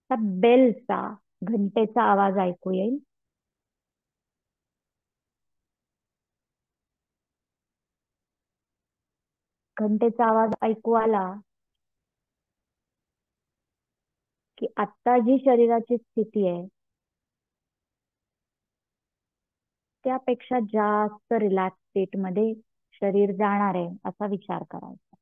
त्या बेलचा, घंटेचा आवाज ऐकू येईल. घंटेचा आवाज ऐकू आला की आत्ता जी शरीराची स्थिती आहे त्यापेक्षा जास्त रिलॅक्स स्टेट मध्ये शरीर जाणार आहे असा विचार करायचा.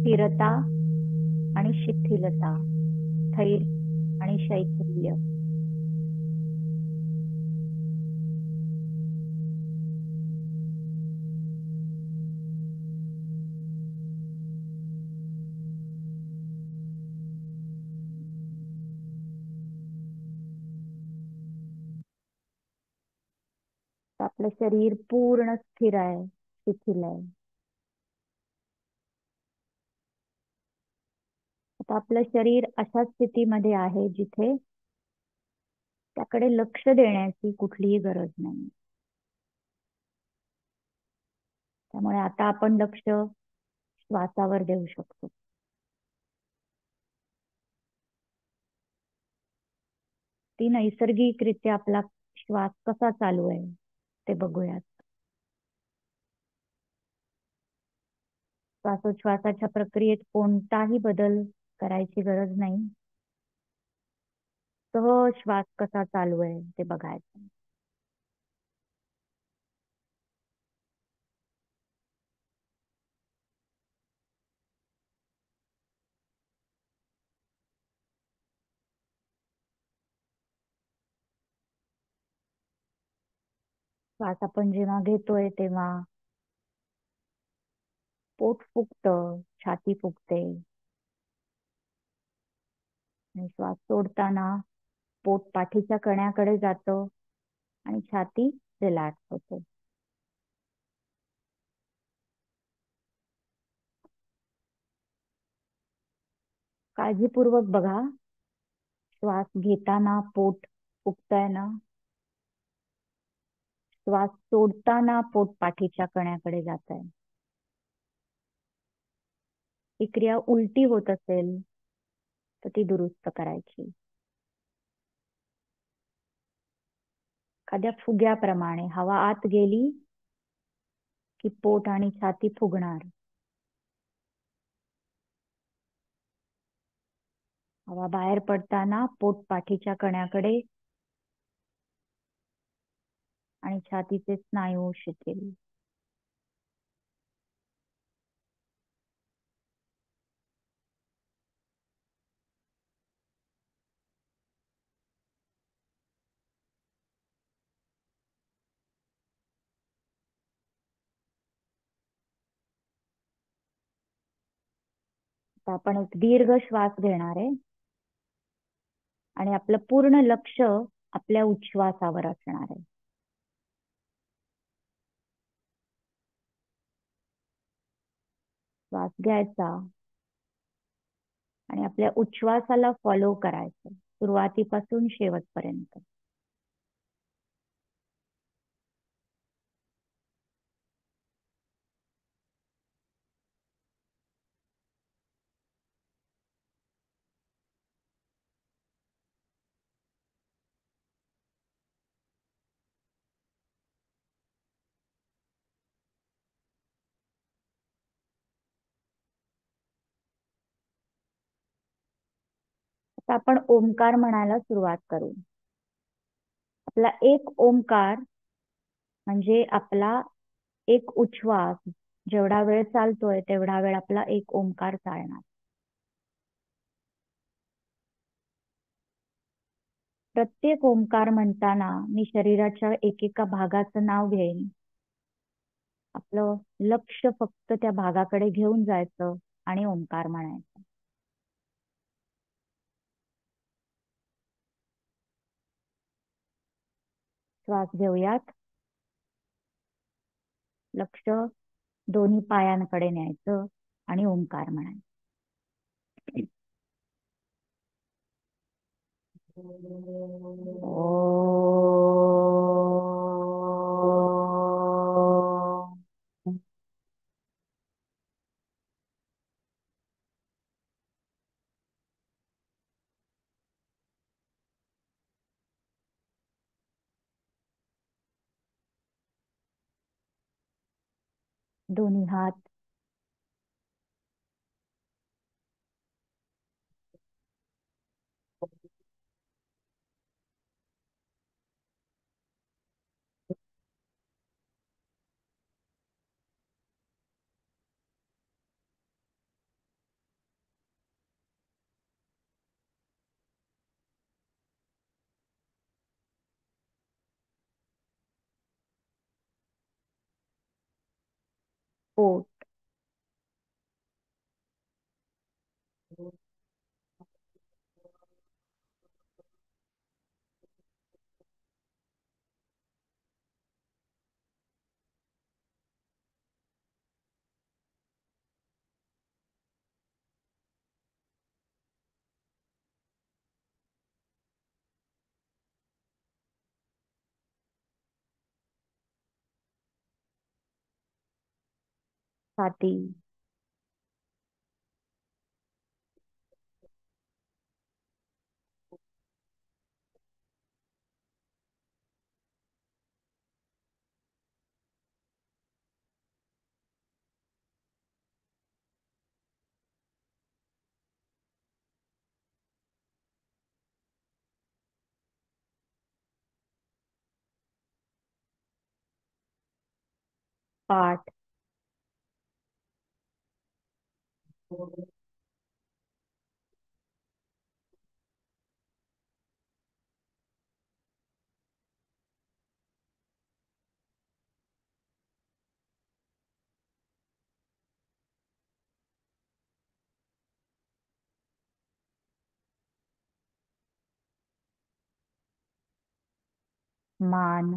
स्थिरता आणि शिथिलता, स्थैर्य आणि शैथिल्य. आपलं शरीर पूर्ण स्थिर आहे, शिथिल आहे. आता आपलं शरीर अशा स्थितीमध्ये आहे जिथे त्याकडे लक्ष देण्याची कुठलीही गरज नाही. त्यामुळे आता आपण लक्ष श्वासावर देऊ शकतो. ती नैसर्गिकरित्या आपला श्वास कसा चालू आहे ते बघूयात. श्वासोच्छवासाच्या प्रक्रियेत कोणताही बदल करायची गरज नाही. सहज श्वास कसा चालू आहे ते बघायचं. श्वास आपण जेव्हा घेतोय तेव्हा पोट फुगतं, छाती फुगते. आणि श्वास सोडताना पोट पाठीच्या कण्याकडे जातं आणि छाती रिलॅक्स होते. काळजीपूर्वक बघा, श्वास घेताना पोट फुगतंय ना? श्वास सोडताना पोट पाठीच्या कण्याकडे जात आहे. ही क्रिया उलटी होत असेल तर ती दुरुस्त करायची. एखाद्या फुग्याप्रमाणे हवा आत गेली की पोट आणि छाती फुगणार. हवा बाहेर पडताना पोट पाठीच्या कण्याकडे आणि छातीचे स्नायू शिथिल. आता आपण एक दीर्घ श्वास घेणार आहे आणि आपलं पूर्ण लक्ष आपल्या उच्छ्वासावर असणार आहे. श्वास घ्यायचा आणि आपल्या उच्छ्वासाला फॉलो करायचं सुरुवातीपासून शेवटपर्यंत. आता आपण ओंकार म्हणायला सुरुवात करू. आपला एक ओंकार म्हणजे आपला एक उच्छ्वास. जेवढा वेळ चालतोय तेवढा वेळ आपला एक ओंकार चालणार. प्रत्येक ओंकार म्हणताना मी शरीराच्या एकेका भागाचं नाव घेईन. आपलं लक्ष फक्त त्या भागाकडे घेऊन जायचं आणि ओंकार म्हणायचं. श्वास घेऊयात. लक्ष दोन्ही पायांकडे न्यायचं आणि ओंकार म्हणायचं. दोन्ही हात पोट छाती पाठ मान.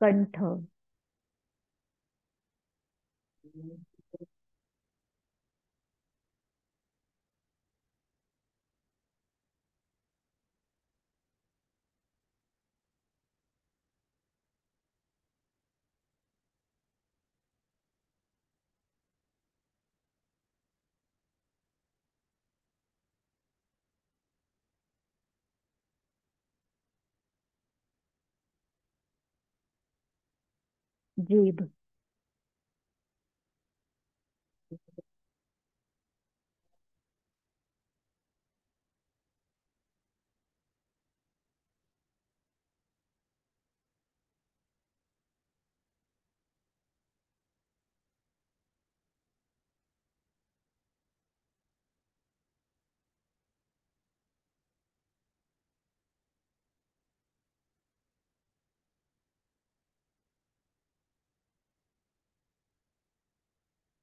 कंठ. जीभ.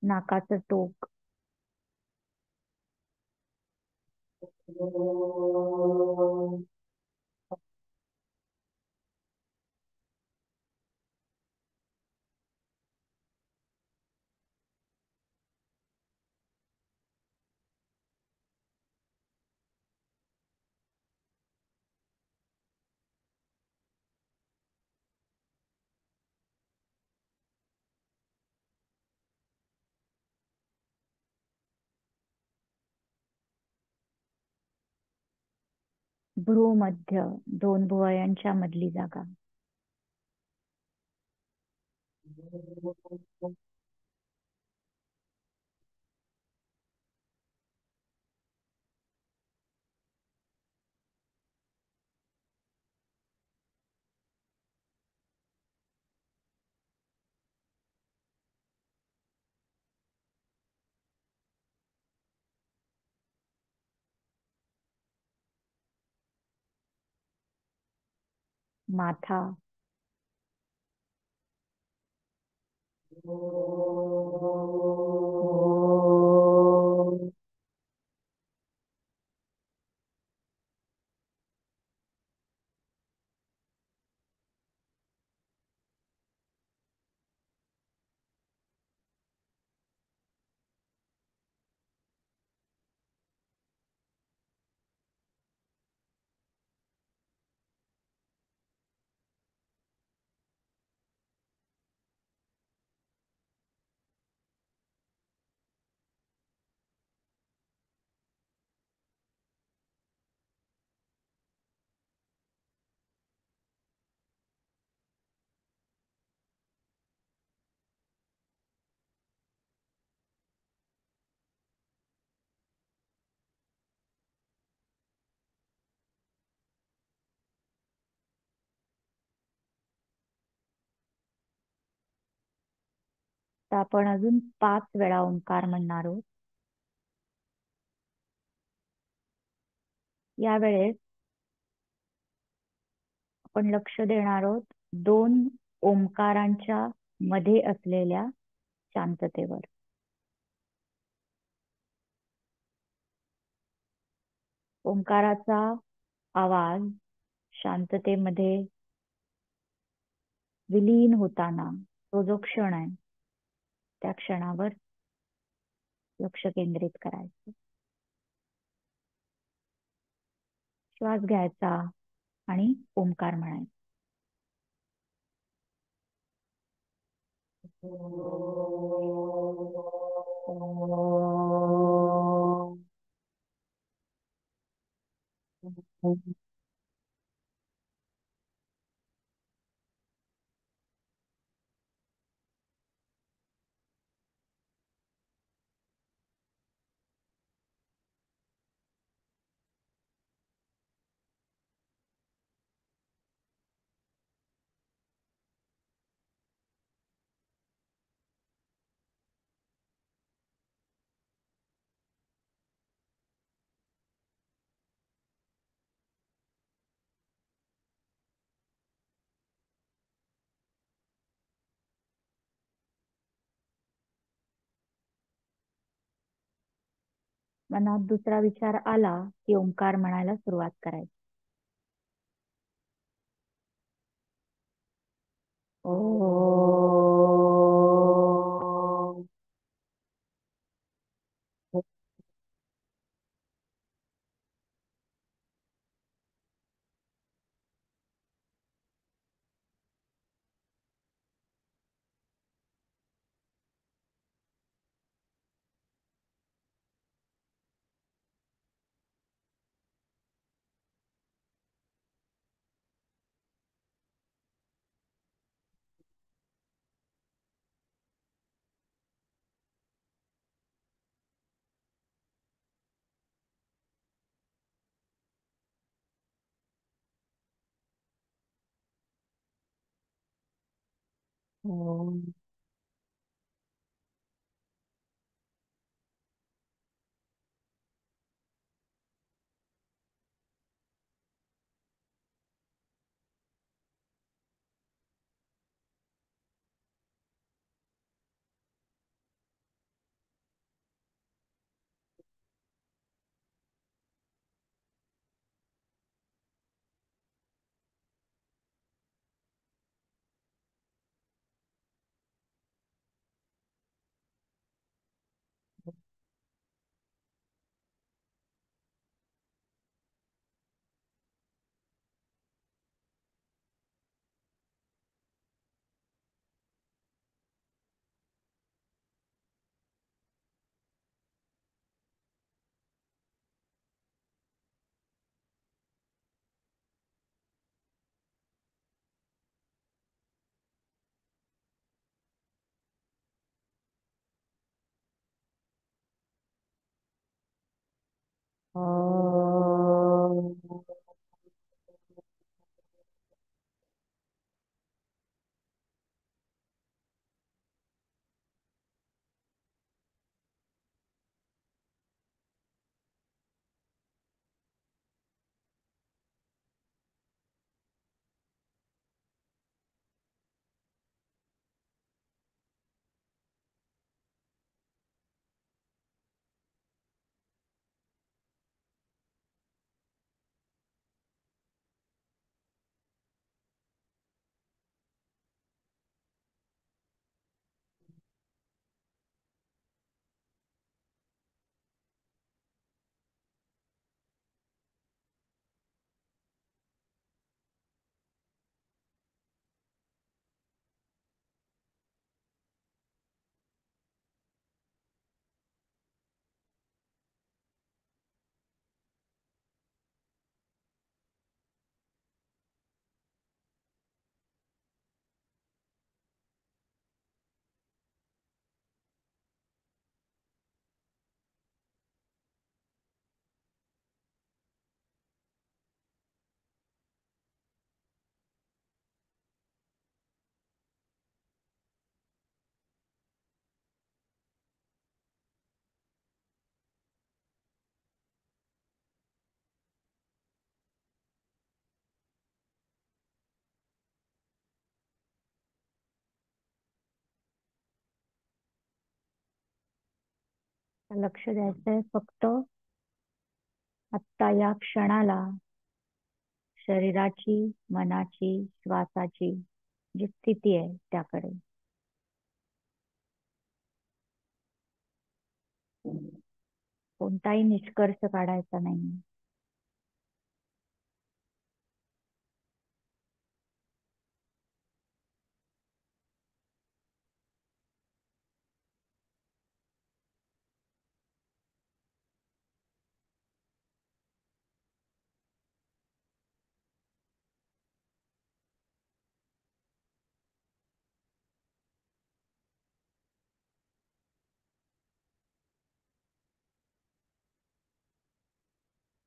नाकाचं टोक. भ्रूमध्य, दोन भुवयांच्या मधली जागा. माथा. तर आपण अजून 5 वेळा ओंकार म्हणणार आहोत. यावेळेस आपण लक्ष देणार आहोत दोन ओंकारांच्या मध्ये असलेल्या शांततेवर. ओंकाराचा आवाज शांततेमध्ये विलीन होताना तो जो क्षण आहे त्या क्षणावर लक्ष केंद्रित करायचं. श्वास घ्यायचा आणि ओंकार म्हणायचा. मनात दुसरा विचार आला की ओंकार म्हणायला सुरुवात करायची. ओ. ओ. लक्ष द्यायचंय फक्त आत्ता या क्षणाला, शरीराची, मनाची, श्वासाची जी स्थिती आहे त्याकडे. कोणताही निष्कर्ष काढायचा नाही.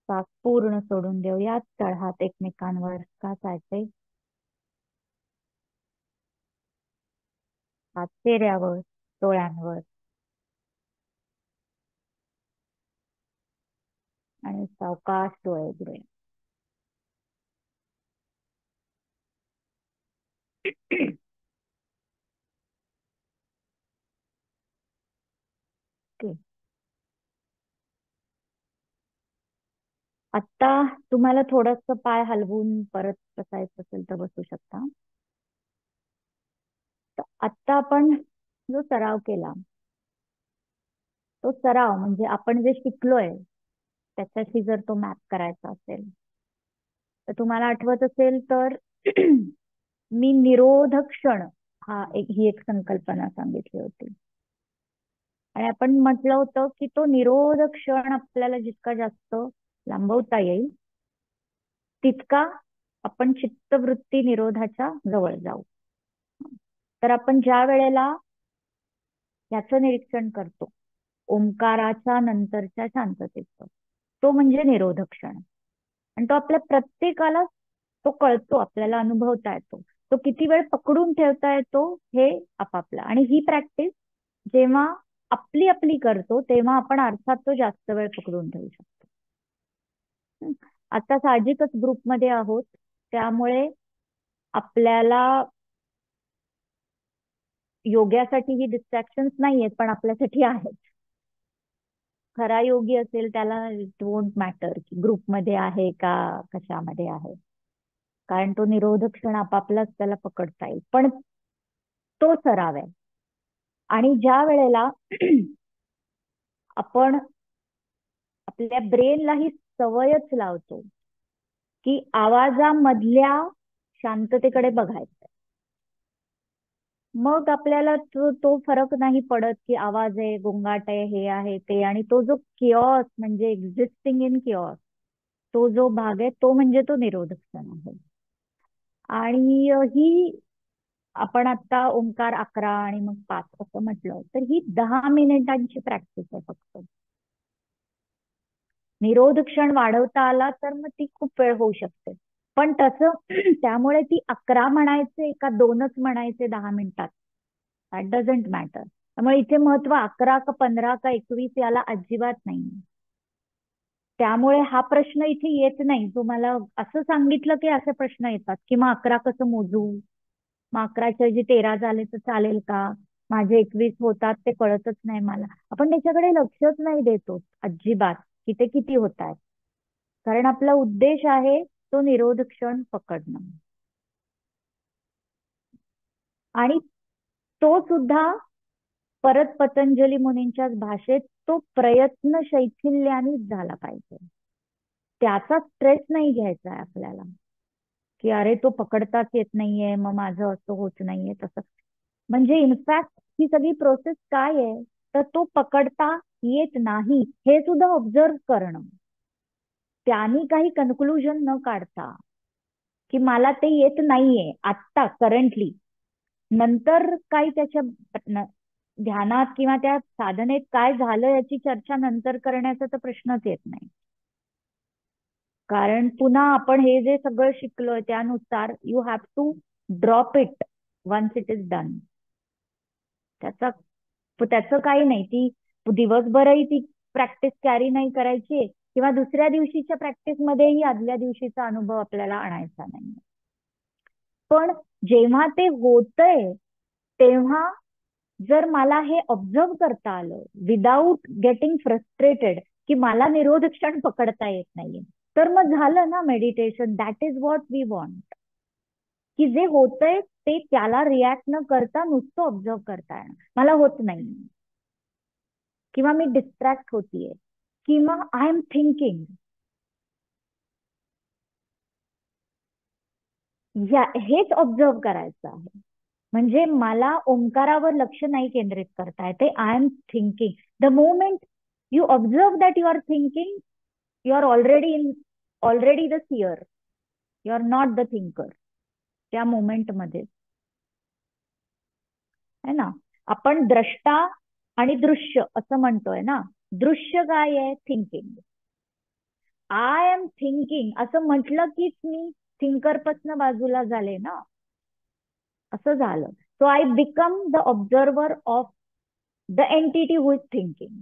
श्वास पूर्ण सोडून देऊयात. तळहात एकमेकांवर घासायचे. हात चेहऱ्यावर, डोळ्यांवर, आणि सावकाश डोळे उघडूया. ओके. आता तुम्हाला थोडंसं पाय हलवून परत बसायचं असेल तर बसू शकता. तर आत्ता आपण जो सराव केला, तो सराव म्हणजे आपण जे शिकलोय त्याच्याशी जर तो मॅप करायचा असेल, तर तुम्हाला आठवत असेल तर मी निरोध क्षण ही एक संकल्पना सांगितली होती. आणि आपण म्हटलं होतं की तो निरोध क्षण आपल्याला जितका जास्त लांबवता येईल तितका आपण चित्तवृत्ती निरोधाच्या जवळ जाऊ. तर आपण ज्या वेळेला याचं निरीक्षण करतो ओंकाराच्या नंतरच्या शांततेचं, तो म्हणजे निरोध क्षण. आणि तो आपल्या प्रत्येकाला तो कळतो, आपल्याला अनुभवता येतो. तो किती वेळ पकडून ठेवता येतो हे आपापला. आणि ही प्रॅक्टिस जेव्हा आपली आपली करतो तेव्हा आपण अर्थात तो जास्त वेळ पकडून ठेवू शकतो. हं. आता साहजिकच ग्रुपमध्ये आहोत त्यामुळे आपल्याला योग्यासाठी ही डिस्ट्रॅक्शन्स नाहीयेत पण आपल्यासाठी आहेत. खरा योगी असेल त्याला इट वोंट मॅटर की ग्रुपमध्ये आहे का कशामध्ये आहे, कारण तो निरोध क्षण आपापलाच त्याला पकडता येईल. पण तो सराव आहे. आणि ज्या वेळेला आपण आपल्या ब्रेनला ही सवयच लावतो की आवाजामधल्या शांततेकडे बघायचं, मग आपल्याला तो फरक नाही पडत की आवाज आहे, गोंगाट आहे, हे आहे ते. आणि तो जो किऑस म्हणजे एक्झिस्टिंग इन किऑस, तो जो भाग आहे तो म्हणजे तो निरोध क्षण आहे. आणि ही आपण आता ओंकार 11 आणि मग 5 असं म्हटलं तर ही 10 मिनिटांची प्रॅक्टिस आहे फक्त. निरोध क्षण वाढवता आला तर मग ती खूप वेळ होऊ शकते. पण तसं त्यामुळे ती 11 म्हणायचे का 2च म्हणायचे 10 मिनिटात, दॅट डझंट मॅटर. त्यामुळे इथे महत्व 11 का 15 का 21 याला अजिबात नाही. त्यामुळे हा प्रश्न इथे येत नाही. तुम्हाला असं सांगितलं की असे प्रश्न येतात की मग 11 कसं मोजू, मग 11च्या ऐवजी 13 झाले तर चालेल का, माझे 21 होतात ते कळतच नाही मला. आपण त्याच्याकडे लक्षच नाही देतो अजिबात की ते किती होत आहेत, कारण आपला उद्देश आहे तो निरोध क्षण पकडणं. आणि तो सुद्धा परत पतंजली मुनींच्याच भाषेत तो प्रयत्न शैथिल्यानेच झाला पाहिजे. त्याचा स्ट्रेस नाही घ्यायचा आहे आपल्याला की अरे तो पकडताच येत नाहीये मग माझं असं होत नाहीये तसं. म्हणजे इनफॅक्ट ही सगळी प्रोसेस काय आहे, तर तो पकडता येत नाही हे सुद्धा ऑब्झर्व करणं, त्यांनी काही कन्क्लुजन न काढता की मला ते येत नाहीये आत्ता करंटली, नंतर काही त्याच्या ध्यानात किंवा त्या साधनेत काय झालं याची चर्चा नंतर करण्याचा तर प्रश्नच येत नाही. कारण पुन्हा आपण हे जे सगळं शिकलोय त्यानुसार you have to drop it once it is done. त्याचा त्याचं काही नाही, ती दिवसभरही ती प्रॅक्टिस कॅरी नाही करायची किंवा दुसऱ्या दिवशीच्या प्रॅक्टिस मध्येही आदल्या दिवशीचा अनुभव आपल्याला आणायचा नाही. पण जेव्हा ते होतंय तेव्हा जर मला हे ऑब्झर्व करता आलं विदाऊट गेटिंग फ्रस्ट्रेटेड की मला निरोध क्षण पकडता येत नाहीये, तर मग झालं ना meditation. That is what we want. की जे होतंय ते त्याला रिॲक्ट न करता नुसतं ऑब्झर्व करता येणं. मला होत नाही किंवा मी डिस्ट्रॅक्ट होतीये किंवा आय एम थिंकिंग, हेच ऑब्झर्व करायचं आहे. म्हणजे मला ओंकारावर लक्ष नाही केंद्रित करता येते. I am thinking. The moment you observe that you are thinking, you are already the seer, you are not the thinker त्या मोमेंट मध्ये, है ना. आपण द्रष्टा आणि दृश्य असं म्हणतोय ना. दृश्य काय आहे, थिंकिंग. आय एम थिंकिंग असं म्हटलं कीच मी थिंकर पासून बाजूला झाले ना, असं झालं. So I become the observer of the entity who is thinking.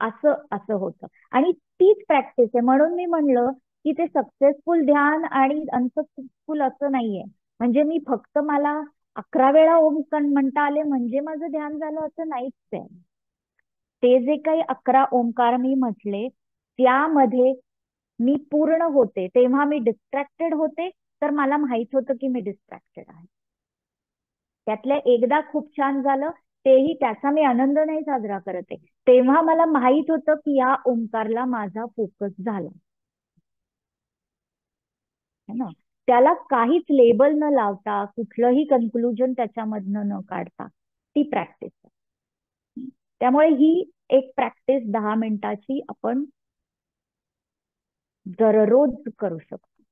असं असं होतं. आणि तीच प्रॅक्टिस आहे. म्हणून मी म्हणलं की ते सक्सेसफुल ध्यान आणि अनसक्सेसफुल असं नाहीये. म्हणजे मी फक्त मला 11 वेळा ओम म्हणता आले म्हणजे माझं ध्यान झालं असं नाहीच आहे. ते जे काही 11 ओंकार मी म्हटले त्यामध्ये मी पूर्ण होते तेव्हा मी डिस्ट्रॅक्टेड होते, तर मला माहित होतं की मी डिस्ट्रॅक्टेड आहे. त्यातल्या एकदा खूप छान झालं, तेही त्याचा मी आनंद नाही साजरा करत आहे, तेव्हा मला माहित होतं की या ओंकारला माझा फोकस झाला. है ना. त्याला काहीच लेबल न लावता, कुठलंही कन्क्लुजन त्याच्यामधनं न काढता ती प्रॅक्टिस आहे. त्यामुळे ही एक प्रॅक्टिस 10 मिनिटाची आपण दररोज करू शकतो.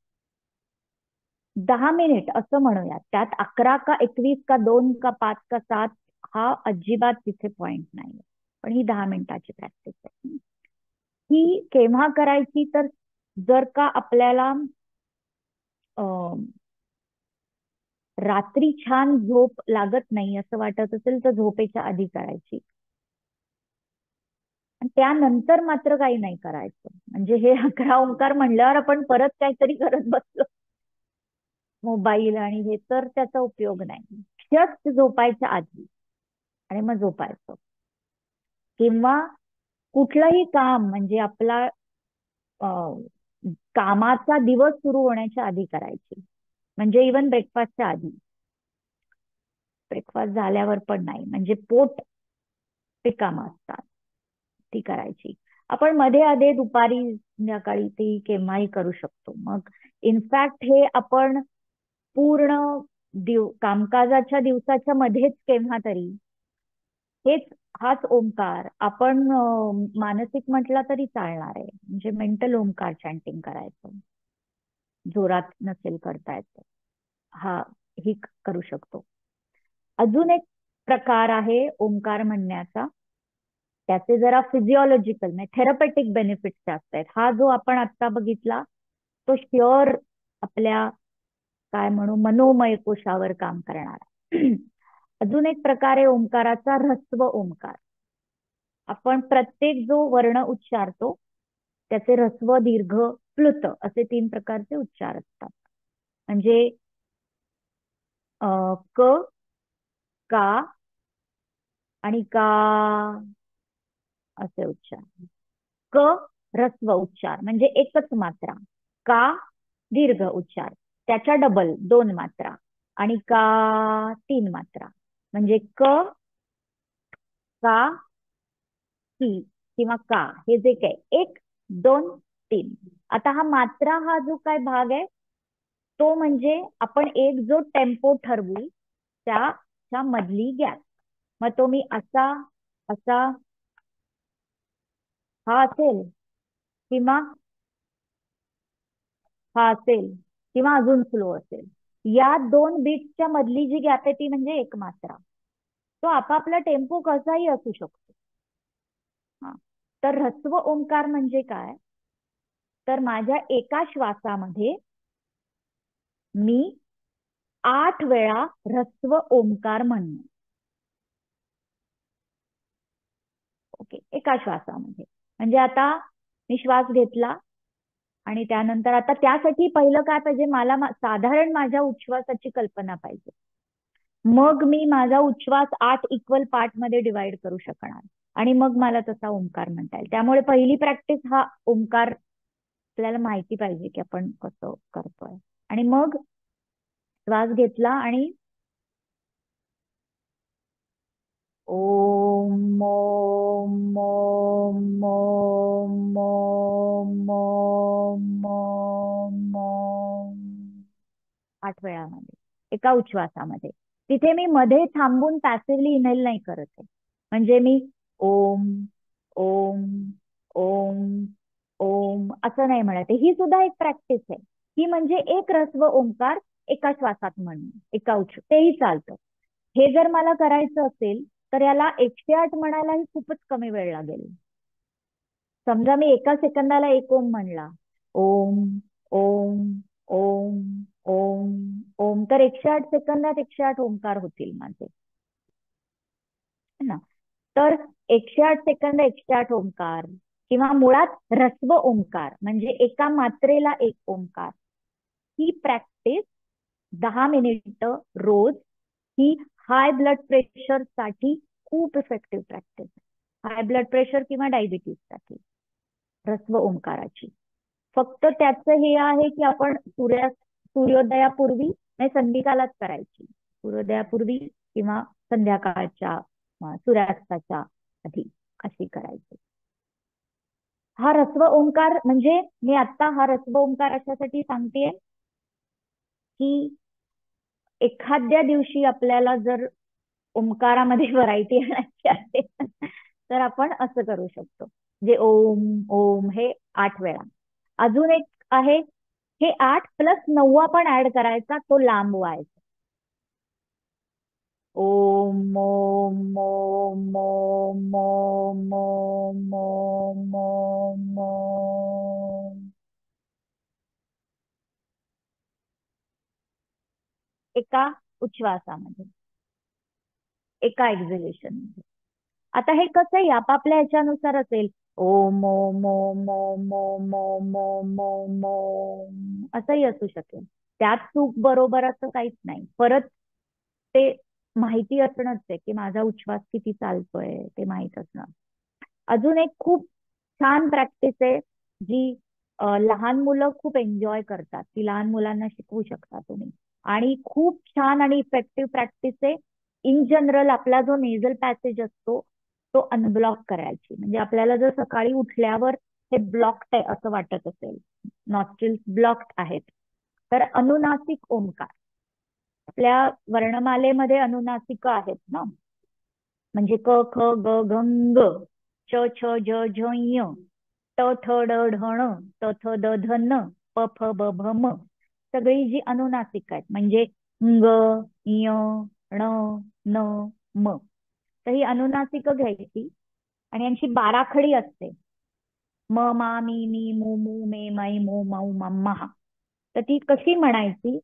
10 मिनिट असं म्हणूयात, त्यात 11 का 21 का 2 का 5 का 7 हा अजिबात तिथे पॉइंट नाही. पण ही 10 मिनिटाची प्रॅक्टिस आहे. ही केव्हा करायची, तर जर का आपल्याला रात्री छान झोप लागत नाही असं वाटत असेल, तर झोपेच्या आधी करायची. आणि त्यानंतर मात्र काही नाही करायचं. म्हणजे हे 11 ओंकार म्हणल्यावर आपण परत काहीतरी करत बसलो, मोबाईल आणि हे, तर त्याचा उपयोग नाही. जस्ट झोपायच्या आधी आणि मग झोपायचं. किंवा कुठलंही काम म्हणजे आपला अं, कामाचा दिवस सुरू होण्याच्या आधी करायची. म्हणजे इवन ब्रेकफास्टच्या आधी. ब्रेकफास्ट झाल्यावर पण नाही, म्हणजे पोट रिकामं असतात, ती करायची. आपण मध्ये आधे दुपारी संध्याकाळी ती केव्हाही करू शकतो. मग इनफॅक्ट हे आपण पूर्ण कामकाजाच्या दिवसाच्या मध्येच केव्हा तरी हेच हाच ओंकार आपण मानसिक म्हटला तरी चालणार आहे. म्हणजे मेंटल ओंकार चॅन्टिंग करायचं, जोरात नसेल करता येत, हा ही करू शकतो. अजून एक प्रकार आहे ओंकार म्हणण्याचा, त्याचे जरा फिजिओलॉजिकल म्हणजे थेरपेटिक बेनिफिट्स जास्त आहेत. हा जो आपण आता बघितला तो श्युअर आपल्या काय म्हणू मनोमय कोशावर काम करणारा. अजून एक प्रकार आहे ओंकाराचा, ऱ्हस्व ओंकार. आपण प्रत्येक जो वर्ण उच्चारतो त्याचे ऱ्हस्व, दीर्घ, प्लुत असे 3 प्रकारचे उच्चार असतात. म्हणजे क, का आणि का असे उच्चार. क ऱ्हस्व उच्चार म्हणजे एकच मात्रा. का दीर्घ उच्चार, त्याच्या डबल 2 मात्रा. आणि का 3 मात्रा. म्हणजे क, का, की किंवा का, हे जे काय 1 2 3. आता हा मात्रा हा जो काय भाग आहे तो म्हणजे आपण एक जो टेम्पो ठरवू त्याच्या मधली गॅप. मग तो मी असा असा हा असेल, किंवा हा असेल, किंवा अजून स्लो असेल. या 2 बीट्सच्या मधली जी गॅप आहे ती म्हणजे 1 मात्रा. तो आपापला टेम्पो कसाही असू शकतो. हा. तर ऱ्हस्व ओंकार म्हणजे काय, तर माझ्या एका श्वासामध्ये मी 8 वेळा ऱ्हस्व ओंकार म्हणणं. ओके, एका श्वासामध्ये. म्हणजे आता मी श्वास घेतला आणि त्यानंतर आता त्यासाठी पहिलं काय पाहिजे, मला साधारण माझ्या उच्छ्वासाची कल्पना पाहिजे. मग मी माझा उच्छ्वास 8 इक्वल पार्ट मध्ये डिवाइड करू शकणार आणि मग मला तसा ओंकार म्हणता येईल. त्यामुळे पहिली प्रॅक्टिस हा ओंकार आपल्याला माहिती पाहिजे की आपण कसं करतोय. आणि मग श्वास घेतला आणि ओम ओम ओम ओम ओम ओम ओम ओम 8 वेळामध्ये एका उच्छ्वासामध्ये. तिथे मी मध्ये थांबून पॅसिव्हली इनहेल नाही करत आहे. म्हणजे मी ओम ओम ओम ओम असं नाही म्हणत आहे. ही सुद्धा एक प्रॅक्टिस आहे. ही म्हणजे एक ऱ्हस्व ओंकार एका श्वासात म्हणणं, एका तेही चालतं. हे जर मला करायचं असेल तर याला 108 म्हणायलाही खूपच कमी वेळ लागेल. समजा मी एका सेकंदाला 1 ओम म्हणला, ओम ओम ओम ओम ओम, तर 108 सेकंदात 108 ओंकार होतील माझे, है ना. तर 108 सेकंद 108 ओंकार, किंवा मुळात ऱ्हस्व ओंकार म्हणजे एका मात्रेला 1 ओंकार, ही प्रॅक्टिस 10 मिनिट रोज, ही हाय ब्लड प्रेशर साठी खूप effective practice. High blood pressure किंवा डायबिटीज साठी ऱ्हस्व ओंकाराची. फक्त त्याचं हे आहे की आपण सूर्योदयापूर्वी नाही, संध्याकाळात करायची, सूर्योदयापूर्वी किंवा संध्याकाळच्या सूर्यास्ताच्या आधी अशी करायची. हा ऱ्हस्व ओंकार म्हणजे मी आता हा ऱ्हस्व ओंकार अशासाठी सांगतेय की एखाद्या दिवशी आपल्याला जर ओंकारामध्ये व्हरायटी आणायची असेल तर आपण असं करू शकतो. जे ओम ओम हे 8 वेळा. अजून एक आहे, हे 8 + 9 पण ऍड करायचा, तो लांब व्हायचा. ओम ओम ओम ओम ओम ओम ओम ओम ओम. एका उच्छ्वासामध्ये, एका एक्झिलेशन मध्ये. आता हे कसंही आपापल्या ह्याच्यानुसार असेल, ओम ओम ओम ओम ओम ओम ओम ओम ओम असंही असू शकेल. त्यात चूक बरोबर असं काहीच नाही. परत ते माहिती असणंच आहे की माझा उच्छ्वास किती चालतोय ते माहित असणं. अजून एक खूप छान प्रॅक्टिस आहे जी लहान मुलं खूप एन्जॉय करतात, ती लहान मुलांना शिकवू शकता तुम्ही. आणि खूप छान आणि इफेक्टिव्ह प्रॅक्टिस आहे. इन जनरल आपला जो नेझल पॅसेज असतो तो अनब्लॉक करायची. म्हणजे आपल्याला जर सकाळी उठल्यावर हे ब्लॉक्ड आहे असं वाटत असेल, नॉस्ट्रिल्स ब्लॉक्ड आहेत, तर अनुनासिक ओंकार. आपल्या वर्णमालेमध्ये अनुनासिक आहेत ना, म्हणजे क ख ग घ ङ, च छ ज झ ञ, ट ठ ड ढ ण, त थ द ध न, प फ ब भ म. सगळी जी अनुनासिक आहेत म्हणजे ङ य ण न म, तर ही अनुनासिक घ्यायची आणि यांची बाराखडी असते. म मा मी मी मू मू मे मै मो मौ मम महा. तर ती कशी म्हणायची,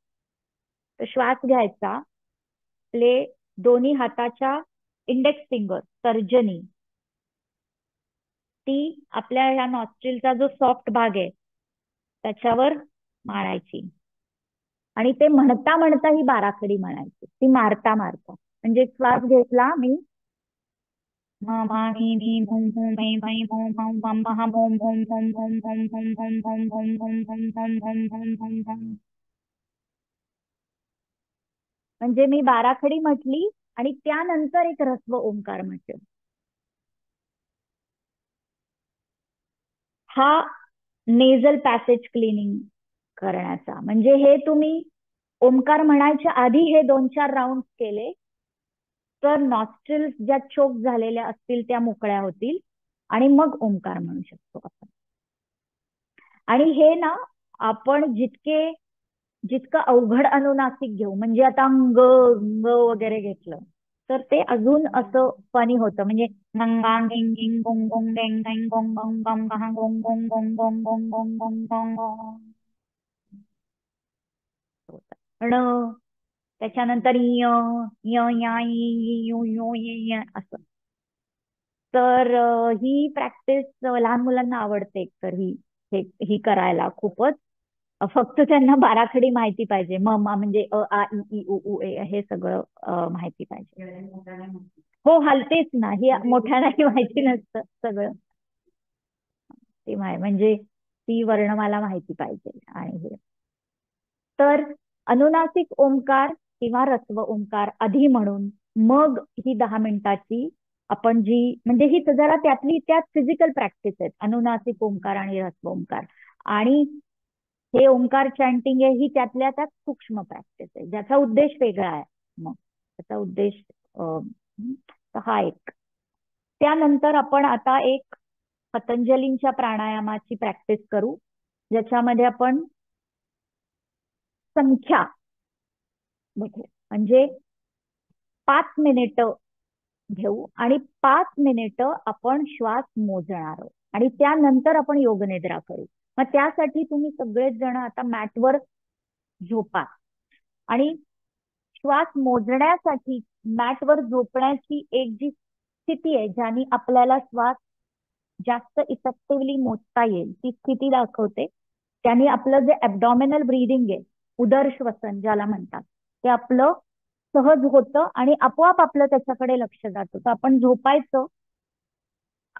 तर श्वास घ्यायचा, आपले दोन्ही हाताच्या इंडेक्स फिंगर, तर्जनी, ती आपल्या ह्या नॉस्ट्रिलचा जो सॉफ्ट भाग आहे त्याच्यावर मारायची. आणि ते म्हणता म्हणता ही बाराखडी म्हणायची, ती मारता मारता. म्हणजे श्वास घेतला मी, म मा मी मी मू मू मे मै मो मौ मम महा मोम भोम भोम भोम भोम भोम भोम भोम भोम भोम भोम भोम भोम भोम भोम भोम. म्हणजे मी बाराखडी म्हटली आणि त्यानंतर एक ऱ्हस्व ओंकार म्हटलं. हा नेझल पॅसेज क्लिनिंग करण्याचा. म्हणजे हे तुम्ही ओंकार म्हणायच्या आधी हे 2-4 राऊंड केले तर नॉस्ट्रिल्स ज्या चोक झालेल्या असतील त्या मोकळ्या होतील आणि मग ओंकार म्हणू शकतो आपण. आणि हे ना आपण जितकं अवघड अनुनासिक घेऊ, म्हणजे आता ग ग वगैरे घेतलं तर ते अजून असं फनी होतं. म्हणजे नंगांग गिंग गिंग गोंग गोंग डेंग डेंग गोंग गोंग गम गहा गोंग गोंग गोंग गोंग गोंग गोंग गोंग गोंग गोंग. ण, त्याच्यानंतर य य या इ यू यू य असं. तर ही प्रॅक्टिस लहान मुलांना आवडते. तर ही करायला खूपच. फक्त त्यांना बाराखडी माहिती पाहिजे. म्हणजे अ आ इ ई उ ऊ ए हे सगळं माहिती पाहिजे. हो हलतेच ना, ही मोठ्यालाही माहिती नसतं सगळं. ते म्हणजे ती वर्णमाला माहिती पाहिजे. आणि हे तर अनुनासिक ओंकार किंवा ऱ्हस्व ओंकार आधी म्हणून मग ही 10 मिनिटाची आपण जी, म्हणजे ही जरा त्यातली त्यात फिजिकल प्रॅक्टिस आहेत, अनुनासिक ओंकार आणि ऱ्हस्व ओंकार. आणि हे ओंकार चॅन्टिंग आहे, ही त्यातल्या त्यात सूक्ष्म प्रॅक्टिस आहे ज्याचा उद्देश वेगळा आहे. मग त्याचा उद्देश हा एक. त्यानंतर आपण आता एक पतंजलींच्या प्राणायामाची प्रॅक्टिस करू, ज्याच्यामध्ये आपण संख्या बघू. म्हणजे 5 मिनिटं घेऊ आणि 5 मिनिटं आपण श्वास मोजणार आहोत आणि त्यानंतर आपण योगनिद्रा करू. मग त्यासाठी तुम्ही सगळेच जण आता मॅटवर झोपा आणि श्वास मोजण्यासाठी मॅटवर झोपण्याची एक जी स्थिती आहे ज्याने आपल्याला श्वास जास्त इफेक्टिव्हली मोजता येईल ती स्थिती दाखवते. त्याने आपलं जे ऍब्डॉमिनल ब्रीदिंग आहे, उदर श्वसन ज्याला म्हणतात, ते आपलं सहज होतं आणि आपोआप आपलं त्याच्याकडे लक्ष जातं. तर आपण झोपायचं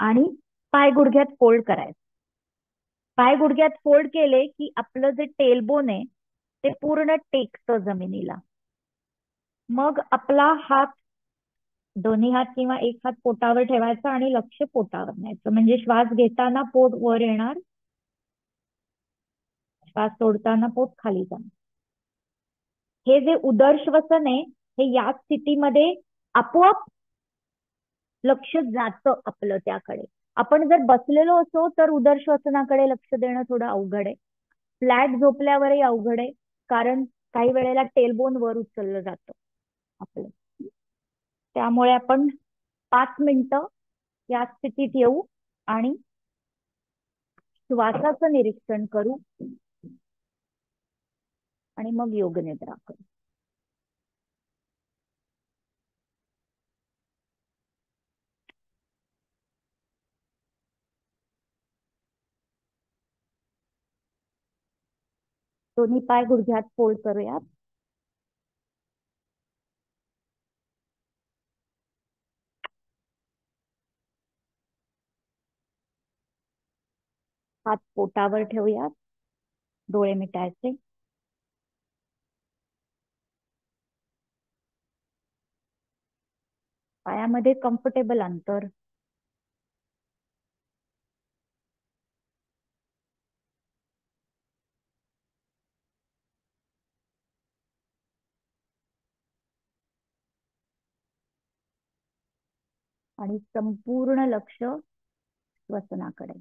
आणि पाय गुडघ्यात फोल्ड करायचं. पाय गुडघ्यात फोल्ड केले की आपलं जे टेलबोन आहे ते पूर्ण टेकतं जमिनीला. मग आपला हात, दोन्ही हात किंवा एक हात पोटावर ठेवायचा आणि लक्ष पोटावर न्यायचं. म्हणजे श्वास घेताना पोट वर येणार, श्वास सोडताना पोट खाली जाणार. हे जे उदर श्वसन आहे, हे या स्थितीमध्ये आपोआप लक्ष जातं आपलं त्याकडे. आपण जर बसलेलो असो तर उदर श्वसनाकडे लक्ष देणं थोडं अवघड आहे. फ्लॅट झोपल्यावरही अवघड आहे, कारण काही वेळेला टेलबोन वर उचललं जातं आपलं. त्यामुळे आपण 5 मिनिटं या स्थितीत येऊ आणि श्वासाचं निरीक्षण करू आणि मग योग निद्रा करू. दोन्ही पाय गुडघ्यात फोल्ड करूयात. हात पोटावर ठेवूयात. डोळे मिटायचे. पायामध्ये कम्फर्टेबल अंतर. आणि संपूर्ण लक्ष श्वसनाकडे.